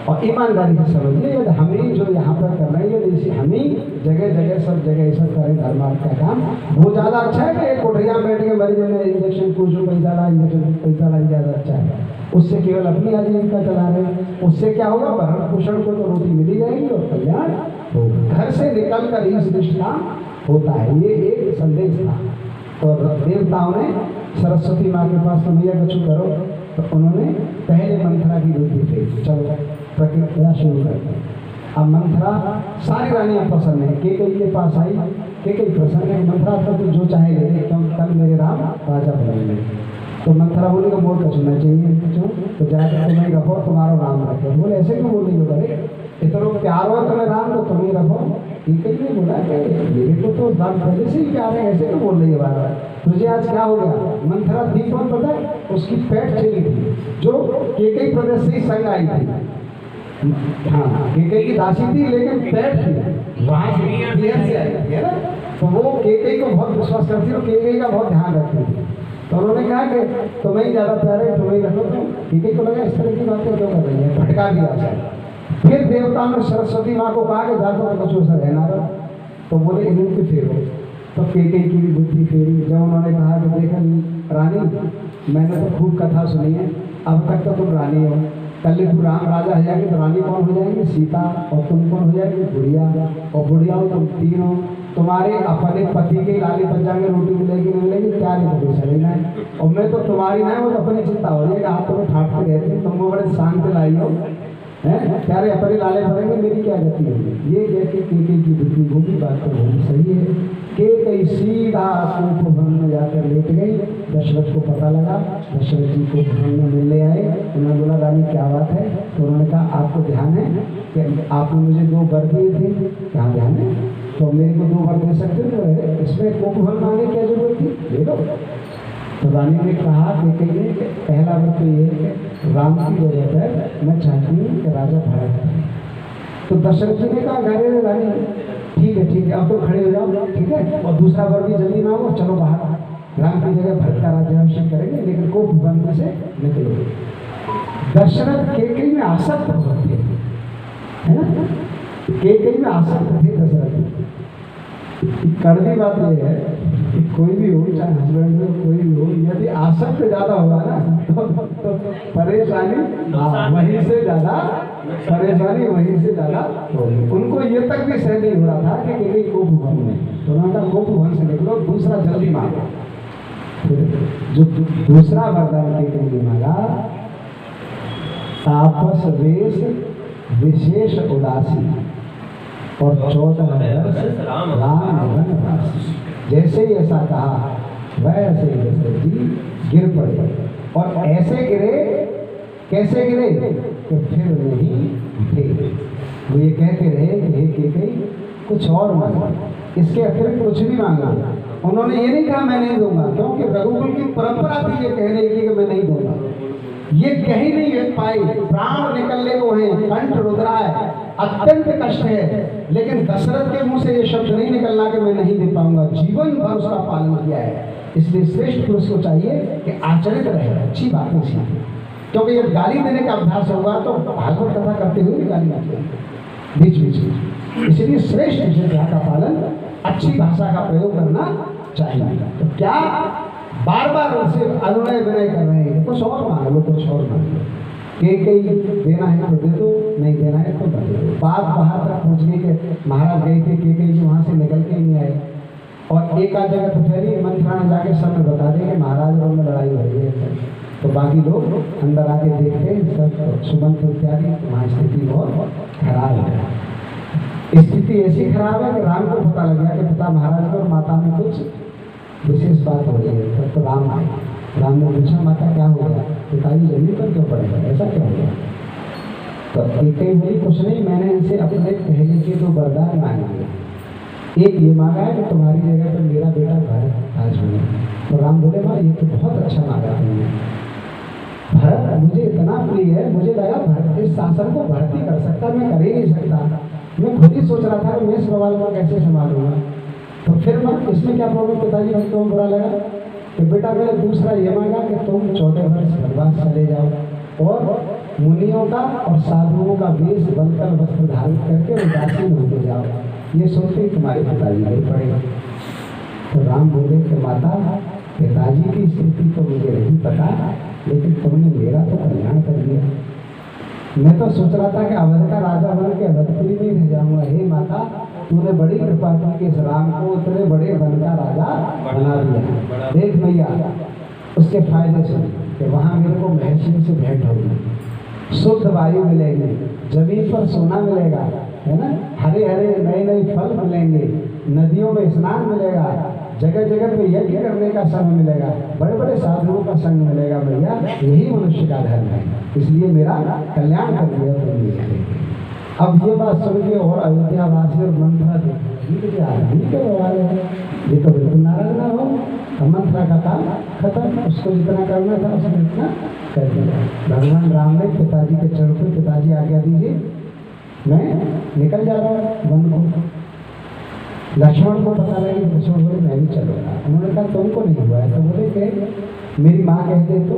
Speaker 1: और ईमानदारी से समझिए, यदि हमें जो यहाँ पर करना है यदि इसी हमें जगह जगह सब जगह ऐसा करें धर्मार्थ का काम, वो ज़्यादा अच्छा है कि कोठरिया में बैठ के मरीज में इंजेक्शन कुछ पैसा ला, इंजेक्शन पैसा ला, ज़्यादा अच्छा है। उससे केवल अपनी आजीविका चला रहे हैं, उससे क्या होगा, भरण पोषण को तो रोटी मिली जाएगी और कल्याण होगा। घर से निकल कर ही श्रेष्ठ काम होता है, ये एक संदेश था। तो देवताओं ने सरस्वती माँ के पास मैया कछु करो, तो उन्होंने पहले मंथरा की बुद्धि थे, चलो प्रक्रिया शुरू करते हैं। अब मंथरा सारी रानियाँ पसंद है, केकई के पास आई, केकई प्रसन्न है, मंथरा तो जो चाहे ले, क्योंकि कल मेरे राम राजा बनेंगे। तो मंथरा बोले कि मोर का सुनना चाहिए, क्यों, तो जाकर तुम्हें रखो, तुम्हारा राम रखो। बोले ऐसे क्यों बोल रही हो, करे इतना प्यार हो तुम्हें राम तो तुम्हें रखो। केकई ने बोला कि मेरे को तो राम पहले से ही प्यार है, ऐसे क्यों बोल रही है बार बार, तुझे आज क्या हो गया। मंथरा थी कौन पता है, उसकी पेट चली थी जो केकई प्रदेश से ही संग आई थी, हाँ केकई की दासी थी लेकिन पेट थी वहाँ से क्लियर से आई थी है ना। तो वो केकई को बहुत विश्वास करती थी और केकई का बहुत ध्यान रखती थी। तो उन्होंने कहा कि तुम्हें ही ज़्यादा प्यारे तुम्हें ही रखो। तो केकई को लगा इस तरह की बातें क्यों कर रही है, भटका दिया जाए। फिर देवता ने सरस्वती माँ को कहा कि जाकर कुछ ऐसा रहना रहा। तो बोले इन्हीं के फेरो। तो केकई की भी बुद्धि फेरी। जब उन्होंने कहा कि देखो रानी मैंने तो खूब कथा सुनी है, अब तक तो तुम रानी हो, कल तू राम राजा हो जाएगी तो रानी कौन हो जाएगी, सीता, और तुम कौन हो जाएगी, बुढ़िया, और बुढ़िया हो तुम तीनों। तुम्हारे अपने पति के लाली पंजा में रोटी मिलेगी नहीं मिलेगी क्या नहीं तो चलेगा है। और मैं तो तुम्हारी ना वो तो अपनी चिंता हो जाएगी, आप तुम्हें ठाटते रहते हैं, तुमको बड़े शांत लाई हो हैं, प्यारे अपने लाले भरेंगे मेरी क्या गति होगी। ये कहते केकई की बुद्धि वो भी बात तो बहुत सही है। केकई सीधा कूप भवन में जाकर लेट गई। दशरथ को पता लगा, दशरथ जी को भवन में मिलने आए। उन्होंने बोला रानी क्या बात है। तो उन्होंने कहा आपको ध्यान है कि आपने मुझे 2 वर दिए थे, क्या ध्यान है, तो मेरे को 2 वर दे सकते हो, इसमें कूप भवन मांगने क्या जरूरत थी, दे दो। तो रानी ने कहा कि पहला वर तो ये है कि राम की जरूरत है, मैं चाहती हूँ कि राजा भरत है। तो दशरथ जी ने कहा अरे रानी ठीक है अब तो खड़े हो जाओ, ठीक है, और दूसरा वर भी जल्दी मांगो, चलो बाहर, राम की जगह भरत का राज्याभिषेक करेंगे, लेकिन को भवन में से निकलो। दशरथ केकई में आसक्त बहुत थे, है ना, केकई में आसक्त थे दशरथ। कड़वी बात यह है कि कोई भी हो, चाहे हस्बैंड हो कोई भी हो, यदि आसक्त ज़्यादा होगा ना तो परेशानी वहीं से ज़्यादा होगी। उनको ये तक भी सहन नहीं हो रहा था कि केकई कोप भवन में, तो उन्होंने कोप भवन से निकलो, दूसरा जल्दी मांगो। जो दूसरा वरदान केकई ने मांगा, तापस वेश विशेष उदासी और 14 वर्ष राम वनवास। जैसे ही ऐसा कहा वैसे ही दशरथ जी गिर पड़े, और ऐसे गिरे, कैसे गिरे कि फिर नहीं उठे। वो ये कहते रहे कि हे केकई कुछ और मांगा, इसके अतिरिक्त कुछ भी मांगा। उन्होंने ये नहीं कहा मैं नहीं दूंगा, क्योंकि रघुकुल की परंपरा थी ये कहने की कि मैं नहीं दूंगा। ये कह ही नहीं पाई, प्राण निकलने को है, कंठ रुद्रा है, अत्यंत कष्ट है, लेकिन दशरथ के मुंह से ये शब्द नहीं निकलना कि मैं नहीं दे पाऊंगा। जीवन भर उसका पालन किया है। इसलिए श्रेष्ठ पुरुष को चाहिए कि आचरित रहे, अच्छी बातें सीखे, क्योंकि ये गाली देने का अभ्यास होगा तो भागवत कथा करते हुए भी गाली देते बीच बीच में। इसलिए श्रेष्ठ विषय का पालन, अच्छी भाषा का प्रयोग करना चाहिए। तो क्या बार बार उनसे अनुनय विनय कर रहे हैं, कुछ और मांग लो, कुछ और मांग लो, केकई देना है तो दे दो, नहीं देना है तो दे दो। बात बाहर तक पहुँचने के महाराज गए थे, केकई जी वहाँ से निकल के नहीं आए, और एक आध जगह तो फैली, मंत्रणा जाके सब में बता दें कि महाराज लोग में लड़ाई हो रही है। तो बाकी लोग अंदर आके देखते सब सुबंत इत्यादि, वहाँ स्थिति बहुत खराब है। स्थिति ऐसी खराब है कि राम को पता लग गया कि पिता महाराज को और माता में कुछ विशेष बात हो रही है। तो राम आए, राम ने पूछा माता क्या हो गया, पिताजी जमीन पर क्यों पड़ेगा, ऐसा क्या हो गया। तो केकई बोली कुछ नहीं, मैंने इनसे अपने पहले के 2 वरदान मांगे। एक ये मांगा है कि तुम्हारी जगह पर मेरा बेटा भरत राज बने। तो राम बोले माँ ये तो बहुत अच्छा मांगा तुमने, भरत मुझे इतना प्रिय है, मुझे लगा भरत इस शासन को भरत ही कर सकता, मैं कर ही नहीं सकता। मैं खुद ही सोच रहा था कि मैं इस सवाल को कैसे संभालूंगा। तो फिर मैं इसमें क्या प्रॉब्लम, पिताजी हमको बुरा लगा कि बेटा मैंने दूसरा ये मांगा कि तुम 14 वर्ष वनवास चले जाओ और मुनियों का और साधुओं का वेश बनकर वस्त्र धारण करके उदासीन होते जाओ। ये सुनते ही तुम्हारे पिताजी नहीं पड़ेगा। तो राम बोले कि माता पिताजी की स्थिति तो मुझे नहीं पता, लेकिन तुमने मेरा तो कल्याण कर दिया। मैं तो सोच रहा था कि अवध का राजा बन के अवधपुरी में रह जाऊंगा। हे माता तूने बड़ी कृपा की कि इस राम को उतने बड़े वन का राजा बना दिया। देख भैया उसके फायदे सुन कि वहाँ मेरे को महर्षि से भेंट होगी, शुद्ध वायु मिलेगी, जमीन पर सोना मिलेगा, है ना, हरे हरे नए नए फल मिलेंगे, नदियों में स्नान मिलेगा, जगह जगह पे यज्ञ करने का संग मिलेगा, बड़े बड़े साधुओं का संग मिलेगा। भैया यही मनुष्य का धर्म है, इसलिए मेरा कल्याण कर दिया तुमने। अब ये बात सुन के और अयोध्या वासी और मंत्रा ये तो बिल्कुल नाराज ना हो। मंत्रा का काम खत्म, उसको जितना करना था उसने इतना कर दिया। भगवान राम ने पिताजी के चरण पर, पिताजी आज्ञा दीजिए मैं निकल जा रहा हूँ वन को। लक्ष्मण को पता लगा कि लक्ष्मण बोले मैं भी चलूँगा। उन्होंने कहा तुमको नहीं हुआ है? तो बोले कि मेरी माँ कहते तो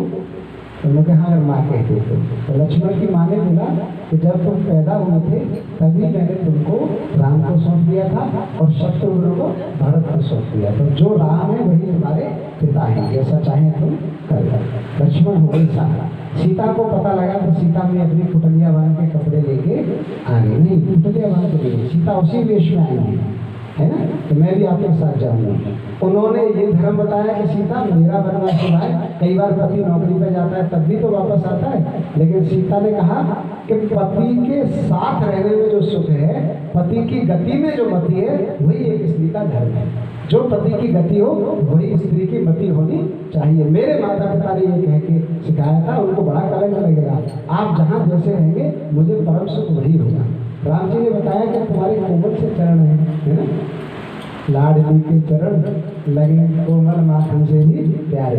Speaker 1: उन्होंने कहा अगर माँ कहते तो लक्ष्मण की माँ ने बोला कि जब तुम पैदा हुए थे तभी मैंने तुमको राम को सौंप दिया था और शत्रुघ्न को भरत को सौंप दिया, तो जो राम है वही तुम्हारे पिता हैं, जैसा चाहे तुम कर लो। लक्ष्मण हो गई सारा। सीता को पता लगा तो सीता में अपनी पुतलिया बांध के कपड़े लेके आ गई। नहीं, पुतलिया बांध के गई, सीता उसी वेश में आई है ना, तो मैं भी आपके साथ जाऊंगा। उन्होंने ये धर्म बताया कि सीता मेरा वनवास है। कई बार पति नौकरी पे जाता है तब भी तो वापस आता है, लेकिन सीता ने कहा कि पति के साथ रहने में जो सुख है, पति की गति में जो मति है, वही एक स्त्री का धर्म है। जो पति की गति हो वही स्त्री की मति होनी चाहिए। मेरे माता पिता ने ये कह के सिखाया था, उनको बड़ा कलंक लगेगा। आप जहाँ जैसे रहेंगे मुझे परम सुख वही होगा। राम जी ने बताया कि तुम्हारे कोमल से चरण है ना, लाडली के चरण लगे कोमल माखन से भी प्यारे।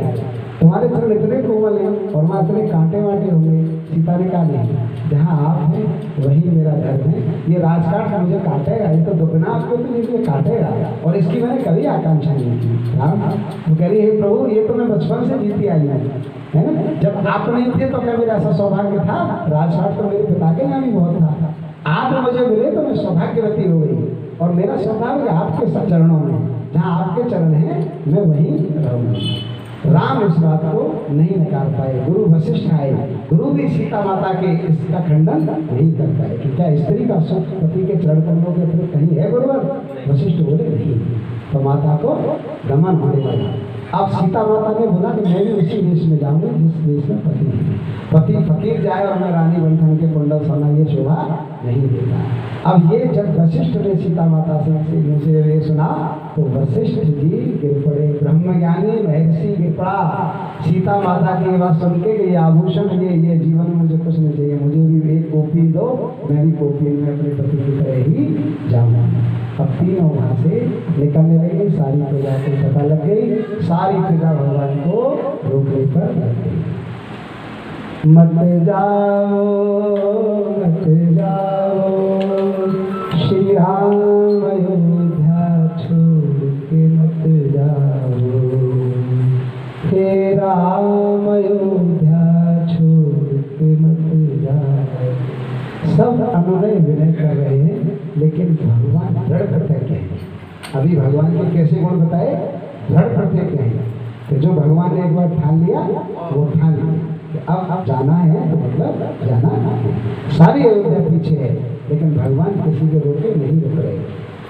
Speaker 1: तुम्हारे चरण इतने कोमल हैं और वहाँ इतने कांटे वाटे होंगे। सीता ने कहा नहीं, जहाँ आप हैं वही मेरा धर्म है। ये राजकाट मुझे काटेगा, ये तो दुगना आपको तो ये काटेगा, और इसकी मैंने कभी आकांक्षा नहीं की। राम वो कह रही है प्रभु ये तो मैं बचपन से जीती आई हूँ, है ना। जब आप नहीं थे तो क्या मेरा ऐसा सौभाग्य था? राजकाट तो मेरे पिता के नाम ही बहुत था। आप मुझे मिले तो मैं सौभाग्यवती हो गई, और मेरा सौभाग्य आपके चरणों में, जहाँ आपके चरण हैं मैं वहीं रहूँगी। राम इस बात को नहीं नकार पाए। गुरु वशिष्ठ आए, गुरु भी सीता माता के इसका खंडन नहीं कर पाए कि क्या स्त्री का सुख पति के चरण कमलों के फिर कहीं है गुरुवर? वशिष्ठ बोले नहीं, तो माता को दमन होने लगा। अब सीता माता ने बोला कि मैं भी उसी देश में जाऊंगी जिस देश में पति है। पति फकीर जाए और मैं रानी बंधन के कुंडल सोना, ये शोभा नहीं देता। अब ये जब वशिष्ठ ने सीता माता से ये सुना तो वशिष्ठ जी गिर पड़े। ब्रह्मज्ञानी महर्षि गिर पड़ा सीता माता की बात सुन के, ये आभूषण ये जीवन में मुझे कुछ नहीं चाहिए, मुझे भी एक कॉपी दो, मैं भी कॉपी में अपने पति की तरह ही जाऊँगा। अब तीनों वहाँ से निकलने लगे। सारी प्रजा को पता लग गई, सारी प्रजा भगवान को रोकने पर लग गई। मत जाओ मत जाओ श्री राम अयोध्या छोड़ के मत जाओ, हे राम अयोध्या छोड़ के मत जाओ। सब अनुनय विनय कर रहे हैं, लेकिन भगवान दृढ़ प्रत्यक्ष हैं। अभी भगवान के कैसे गुण बताए? दृढ़ प्रत्यक्ष हैं। तो जो भगवान ने एक बार ठान लिया वो ठान लिया, अब जाना है तो मतलब जाना है। सारी अयोध्या पीछे है, लेकिन भगवान किसी के रोके नहीं रुक रहे।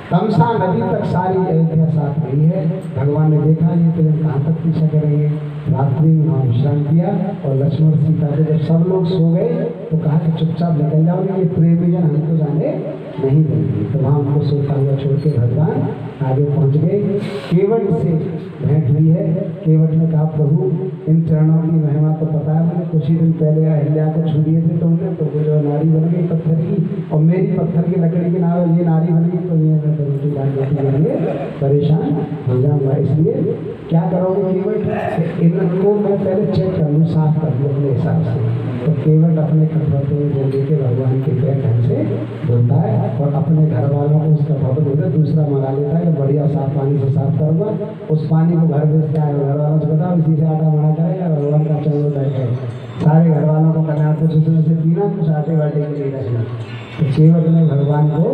Speaker 1: तमसा नदी तक सारी अयोध्या साथ रही है। भगवान ने देखा ये तो कहाँ तक पीछा करेंगे। रात्रि में वहाँ विश्राम किया, और लक्ष्मण सीता को जब सब लोग सो गए तो कहा कि चुपचाप निकल जाओगे, ये प्रेमीजन हमको जाने नहीं देंगे। तो वहाँ उनको सोता हुआ छोड़ के भगवान आगे पहुँच गए। केवट से भेंट हुई है। केवट ने कहा प्रभु इन चरणों की महिमा तो पता है, मैंने कुछ ही दिन पहले अहिल्या को छू दिए थे तुमने, तो वो जो नारी बन गई पत्थर की, और मेरी पत्थर की लकड़ी के नाम ये नारी बन गई, तो ये मैं परेशान हो जाऊँगा। इसलिए क्या करोगे केवट? इनको मैं पहले चेक कर लूँ, साफ कर लूँ अपने हिसाब से। तो केवट अपने खतरते बोले के भगवान के पैर ढंग से धोता है, और अपने घर वालों को उसका भवन होता दूसरा मंगा लेता है कि बढ़िया साफ पानी से साफ करूँगा। उस पानी को घर बेचता है, घर वालों से बताओ इसी से आटा बना करेगा, भगवान का चलो बैठे सारे घर वालों को करना, कुछ उसमें से पीना, कुछ आटे वाटे के लिए रखना। तो केवट ने भगवान को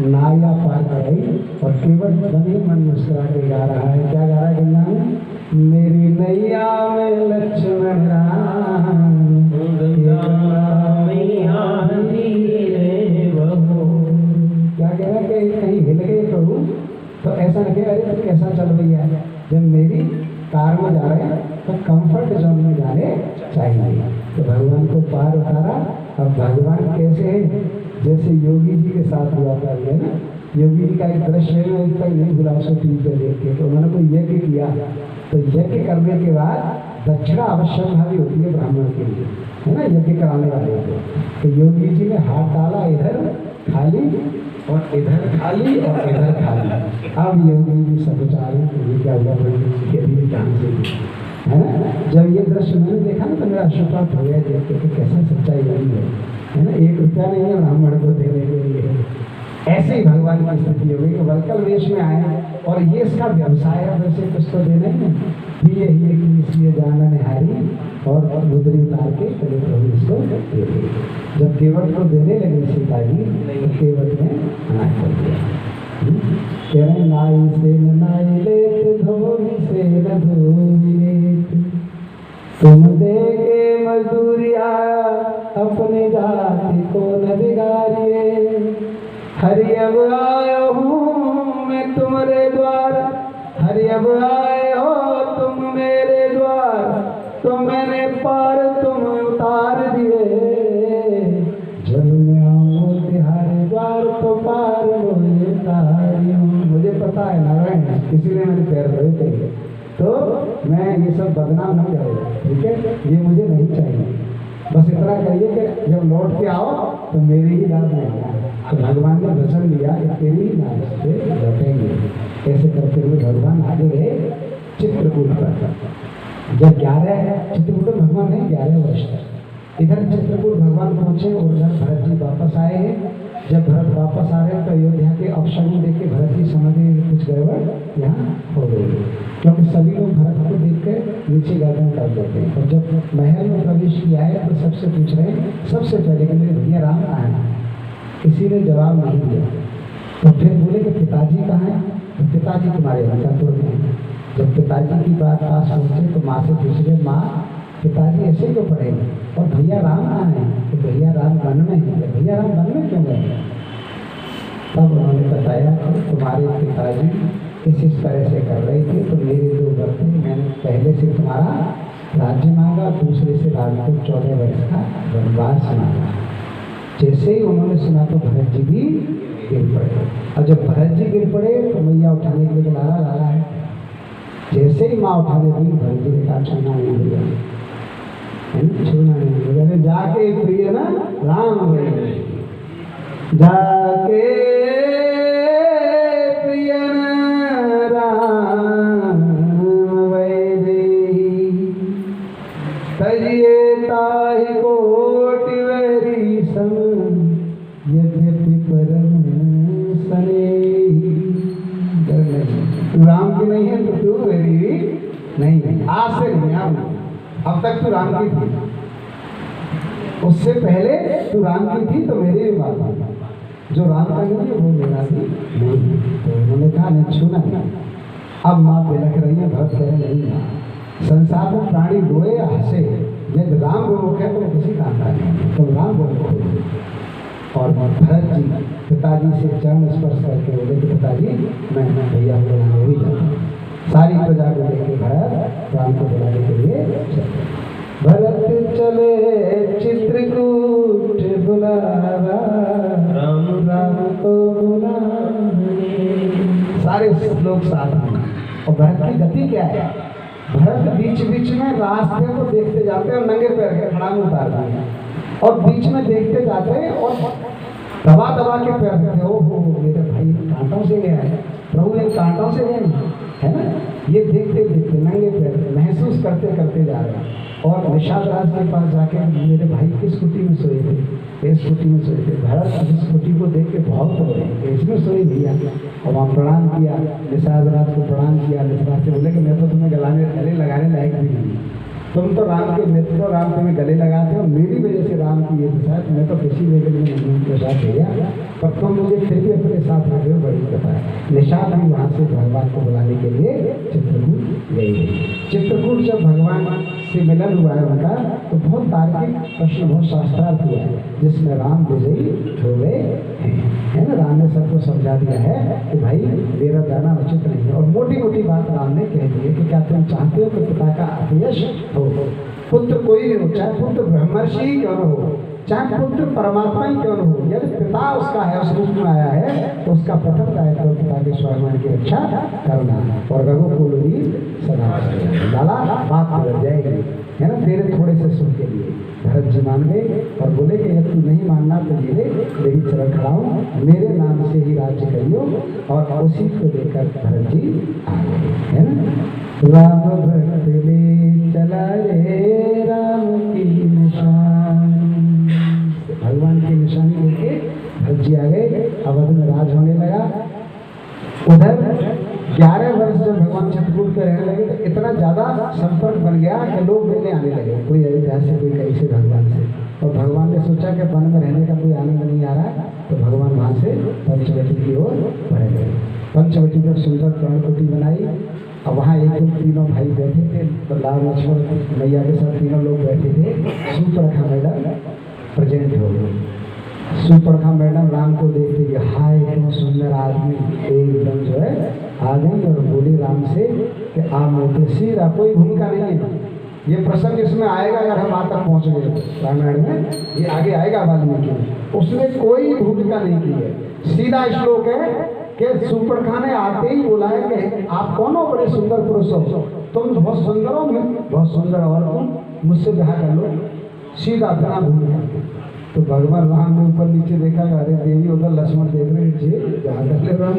Speaker 1: नाया पार कराई, और केवट बनी मन मुस्कुरा के गा रहा है। क्या गा रहा है गंगा में? मेरी नैया में लक्ष्मण राम, क्या कह रहा है कि कहीं हिल गए प्रभु तो ऐसा नहीं, अरे तो कैसा चल रही है? जब मेरी कार में जा रहे हैं तो कंफर्ट जोन में जाने चाहिए। तो भगवान को पार उतारा। अब भगवान कैसे है? जैसे योगी जी के साथ हुआ करते हैं ना। योगी जी का एक दृश्य है, मैं तक नहीं भुला उसको टीवी पे देख के। तो उन्होंने कोई यज्ञ किया, तो यज्ञ करने के बाद दक्षिणा अवश्यंभावी होती है ब्राह्मण के लिए, है ना, यज्ञ कराने वाले को। तो योगी जी ने हाथ डाला, इधर खाली और इधर खाली और इधर खाली। अब योगी जी सब विचारे ये क्या हुआ, ध्यान से है ना। जब ये दृश्य मैंने देखा ना तो मेरा शुक्रात हो गया देख के कैसा सच्चाई बनी है। है ना, 1 रुपया नहीं है ब्राह्मण को देने के लिए। ऐसे ही भगवान की स्थिति हो गई कि वल्कल वेश में आए और ये इसका व्यवसाय है, वैसे कुछ तो देना ही है, ये कि इसलिए जाना निहारी और रुद्री उतार के चले प्रभु इसको दे दिए। जब केवट को देने लगी सीता जी तो केवट ने मना कर दिया। कह रहे नाई से न नाई लेत, धोबी से न धोबी लेत, तुम दे के मजदूरिया अपने जाति को न बिगाड़िए। हरि अब आयो हूँ मैं तुम्हारे द्वार, हरि अब आए हो तुम मेरे द्वार, तो मैंने पार तुम उतार दिए। जब मैं आऊँ तिहारे द्वार तो पार मुझे उतारियो। मुझे पता है नारायण इसीलिए मैंने पैर धोए थे, तो मैं ये सब बदनाम नहीं करूँगा, ठीक है, ये मुझे नहीं चाहिए। बस इतना कहिए कि जब लौट के आओ तो मेरी ही याद में आना। भगवान ने वचन लिया कि तेरी ही नाम से लौटेंगे। ऐसे करते हुए भगवान आगे गए चित्रकूट पर। जब 11 चित्रकूट भगवान नहीं 11 वर्ष तक इधर चित्रकूट भगवान पहुंचे और उधर भरत जी वापस आए हैं। जब भरत वापस आ रहे हैं तो अयोध्या के अवसर देख के भरत जी समझ गए कुछ गड़बड़ यहाँ हो गई, क्योंकि सभी लोग भरत को देख कर नीचे गर्दन कर देते हैं। और जब महल में प्रवेश किया है तो सबसे पूछ रहे हैं, सबसे पहले कि मेरे भैया राम कहाँ है? किसी ने जवाब नहीं दिया। तो फिर बोले कि पिताजी कहाँ हैं? तो पिताजी तुम्हारे अंतपुर में हैं। जब पिताजी की बात पास पहुँचे तो माँ से पूछ रहे, माँ पिताजी ऐसे क्यों पड़ेंगे और भैया राम कहाँ हैं? तो भैया राम वन में है। भैया राम वन में क्यों गए? तब उन्होंने बताया कि तुम्हारे पिताजी इस तरह से कर रहे थे, तो मेरे 2 बर्ते मैंने पहले से तुम्हारा राज्य मांगा, दूसरे से राजपूत 14 वर्ष का वनवास मांगा। जैसे ही उन्होंने सुना तो भरत जी भी गिर पड़े। और जब भरत जी गिर पड़े तो मैया उठाने के लिए लाला लाला है। जैसे ही माँ उठाने गई भरत जी ने कहा छूना नहीं हुआ, छूना नहीं हुआ। जाके प्रिय ना राम गए, जाके प्रिय राम वैदेही, तजिए ताहि कोटि वैरी सम, यद्यपि परम स्नेही। तू राम की नहीं है तो क्यों वैरी नहीं? आज से नहीं, अब तक तू राम की थी, उससे पहले तू राम की थी तो मेरी भी बात है। जो राम का नहीं है वो मेरा भी नहीं। तो उन्होंने कहा नहीं छूना नहीं। अब माँ बिलख रही है, भरत कह नहीं माँ, संसार में प्राणी रोए या हंसे, यदि राम विमुख है तो किसी काम का नहीं, तुम राम विमुख हो। और भरत जी पिताजी से चरण स्पर्श करके बोले कि पिताजी मैं भैया को बुलाने ही जाता हूँ। सारी प्रजा को लेकर भरत राम को बुलाने के लिए चले। भरत चले चित्रकूट बुलावा, राम राम को बुलाने। सारे लोग साथ हैं। और भरत की गति क्या है? भरत बीच बीच में रास्ते को देखते जाते हैं और नंगे पैर के खड़ा मुंह उतारते हैं, और बीच में देखते जाते हैं और दबा दबा के पैर देते। ओहो मेरे भाई कांटों से गया है, प्रभु ये कांटों से गए है ना। ये देखते देखते नंगे पैर महसूस करते करते जा रहे हैं। और निषाद राज के पास जाके मेरे भाई किस कुटी में सोए थे? इस कुटी में सोए थे। भरत इस कुटी को देख के बहुत हो रहे इसमें सोए भैया। और वहाँ प्रणाम किया, निषाद राज को प्रणाम किया। निषाद से बोले कि मैं तो तुम्हें गले लगाने लायक भी नहीं, तुम तो राम के मित्र हो, राम तुम्हें गले लगाते हो, मेरी वजह से राम की ये दशा, मैं तो किसी लेवल में नहीं उनके साथ भैया, पर तुम मुझे फिर भी अपने साथ रखे हो, बड़ी कृपा है। निषाद भी वहाँ से भगवान को बुलाने के लिए चित्रकूट गई। चित्रकूट जब भगवान से मिलन हुआ है उनका तो बहुत तार्किक प्रश्न, बहुत शास्त्रार्थ हुआ है, जिसमें राम विजयी हो गए हैं, है ना। राम ने सबको समझा दिया है कि भाई मेरा जाना उचित नहीं है। और मोटी मोटी बात राम ने कह दी है कि क्या तुम चाहते हो कि पिता का अपयश हो? पुत्र कोई भी हो, चाहे पुत्र ब्रह्मर्षि ही क्यों न हो, चाहे पुत्र परमात्मा ही क्यों न हो, यदि पिता उसका है, उस रूप में आया है, तो उसका प्रथम दायित्व पिता के स्वाभिमान की रक्षा करना। और रघुकुल ही सदा लाला बात बिगड़ जाएगी, है ना। तेरे थोड़े से सुन के लिए भरत जी मान गए और बोले कि यदि तू नहीं मानना तो ये मेरी चरण खड़ा हूँ, मेरे नाम से ही राज्य करियो। और उसी को लेकर भरत जी आ गए, है ना। राम भक्त ले चला रे राम की निशान। भगवान उधर 11 वर्ष जब भगवान चित्रकूट पे रहने लगे तो इतना ज़्यादा संपर्क बन गया कि लोग मिलने आने लगे, कोई अयोध्या से, कोई कहीं से भगवान से। और भगवान ने सोचा कि वन में रहने का कोई आनंद नहीं आ रहा है, तो भगवान वहाँ से पंचवटी की ओर बढ़ गए। पंचवटी पर सुंदर पर्णकुटी बनाई। अब वहाँ एक दिन तीनों भाई बैठे थे, तो राम लक्ष्मण मैया के साथ तीनों लोग बैठे थे। सूर्पणखा मैडम प्रेजेंट हो गई। सूर्पणखा मैडम राम को देखते कि हाय इतना सुंदर आदमी, एकदम जो है आ गई और बोली राम से कि आप मोटे सीधा, कोई भूमिका नहीं है। ये प्रसंग इसमें आएगा अगर हम वहाँ तक पहुँच गए रामायण में, ये आगे आएगा वाल्मीकि में। उसने कोई भूमिका नहीं की है, सीधा श्लोक है कि सूर्पणखा ने आते ही बोला है कि आप कौन हो, बड़े सुंदर पुरुष हो, तुम बहुत सुंदर हो, मैं बहुत सुंदर, और तुम मुझसे ब्याह कर लो, सीधा बिना भूमिका। तो भगवान राम ने ऊपर नीचे देखा, अरे देवी उधर लक्ष्मण देख रहे जी ब्याह कर ले राम।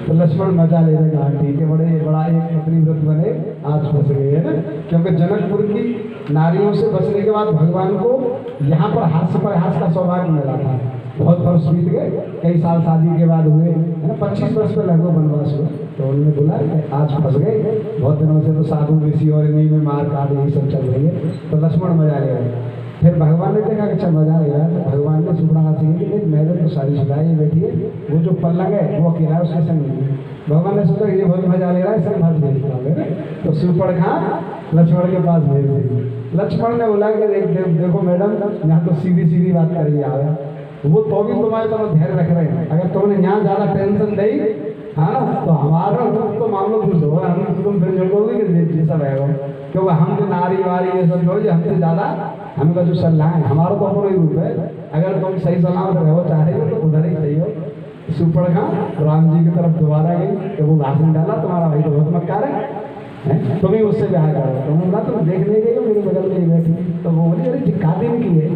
Speaker 1: तो लक्ष्मण मजा ले रहे, कहा ठीक है, बड़ा एक पत्नी व्रत बने, आज फंस गए है ना। क्योंकि जनकपुर की नारियों से बचने के बाद भगवान को यहाँ पर हास्य प्रयास का सौभाग्य मिला था। बहुत वर्ष बीत गए, कई साल शादी के बाद हुए है ना, 25 वर्ष पे लगभग वनवास हुआ। तो उन्होंने बोला कि आज फंस गए, बहुत दिनों से तो साधु ऋषि और इन्हीं में मार काट यही सब चल रही है। तो लक्ष्मण मजा ले रहे। फिर भगवान ने देखा कि अच्छा मजा ले रहा है, तो भगवान ने सुपड़ा सिंह की मैंने तो सारी सुधाई बैठी है, वो जो पल्लंग है वो अकेला है, उसके संग नहीं। भगवान ने सोचा ये बहुत मजा ले रहा है, इसके पास भेज देता है। तो सूर्पणखा लक्ष्मण के पास भेज दी। लक्ष्मण ने बोला कि देखो मैडम, यहाँ तो सीधी सीधी बात करिए आवे, वो तो भी तुम्हारे तरफ धैर्य रख रहे हैं। अगर तुमने यहाँ ज़्यादा टेंशन दी है ना, तो हमारा तो मामला कुछ हो, हम तुम फिर जोड़ोगे कि ये सब है वो, क्योंकि हम जो नारी वारी ये सब जो हमसे ज़्यादा हमका जो सलाह है, हमारा तो अपना ही रूप है। अगर तुम सही सलामत रहो चाह रहे हो तो उधर ही सही हो। सूर्पणखा राम जी की तरफ दोबारा गई, तो वो भाषण डाला, तुम्हारा भाई तो बहुत मक्कार है, तुम ही उससे ब्याह करो। तो बोला तुम देखने गई हो, मेरे बगल में ही बैठी। तो वो बोली अरे कादिन की है,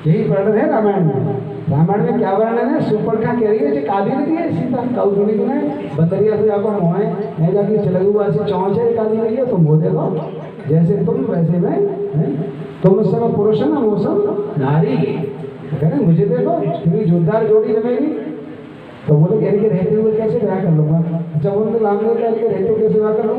Speaker 1: यही वर्णन है रामायण में। रामायण में क्या वर्णन है, सूर्पणखा कह रही है कि कादिन की है सीता, कौशुनी को है बंदरिया से जाकर मोहे नहीं जाके चलगू ऐसी चौंच है कादिन की है, तुम वो देखो जैसे तुम वैसे मैं, तुम उस समय पुरुष है ना, वो सब नारी है, मुझे देखो कितनी जोरदार जोड़ी जमेगी। तो बोले कह रही रहते हुए कैसे ब्याह कर लूँगा। जब उनके नाम रहते कैसे ब्याह कर लूँगा।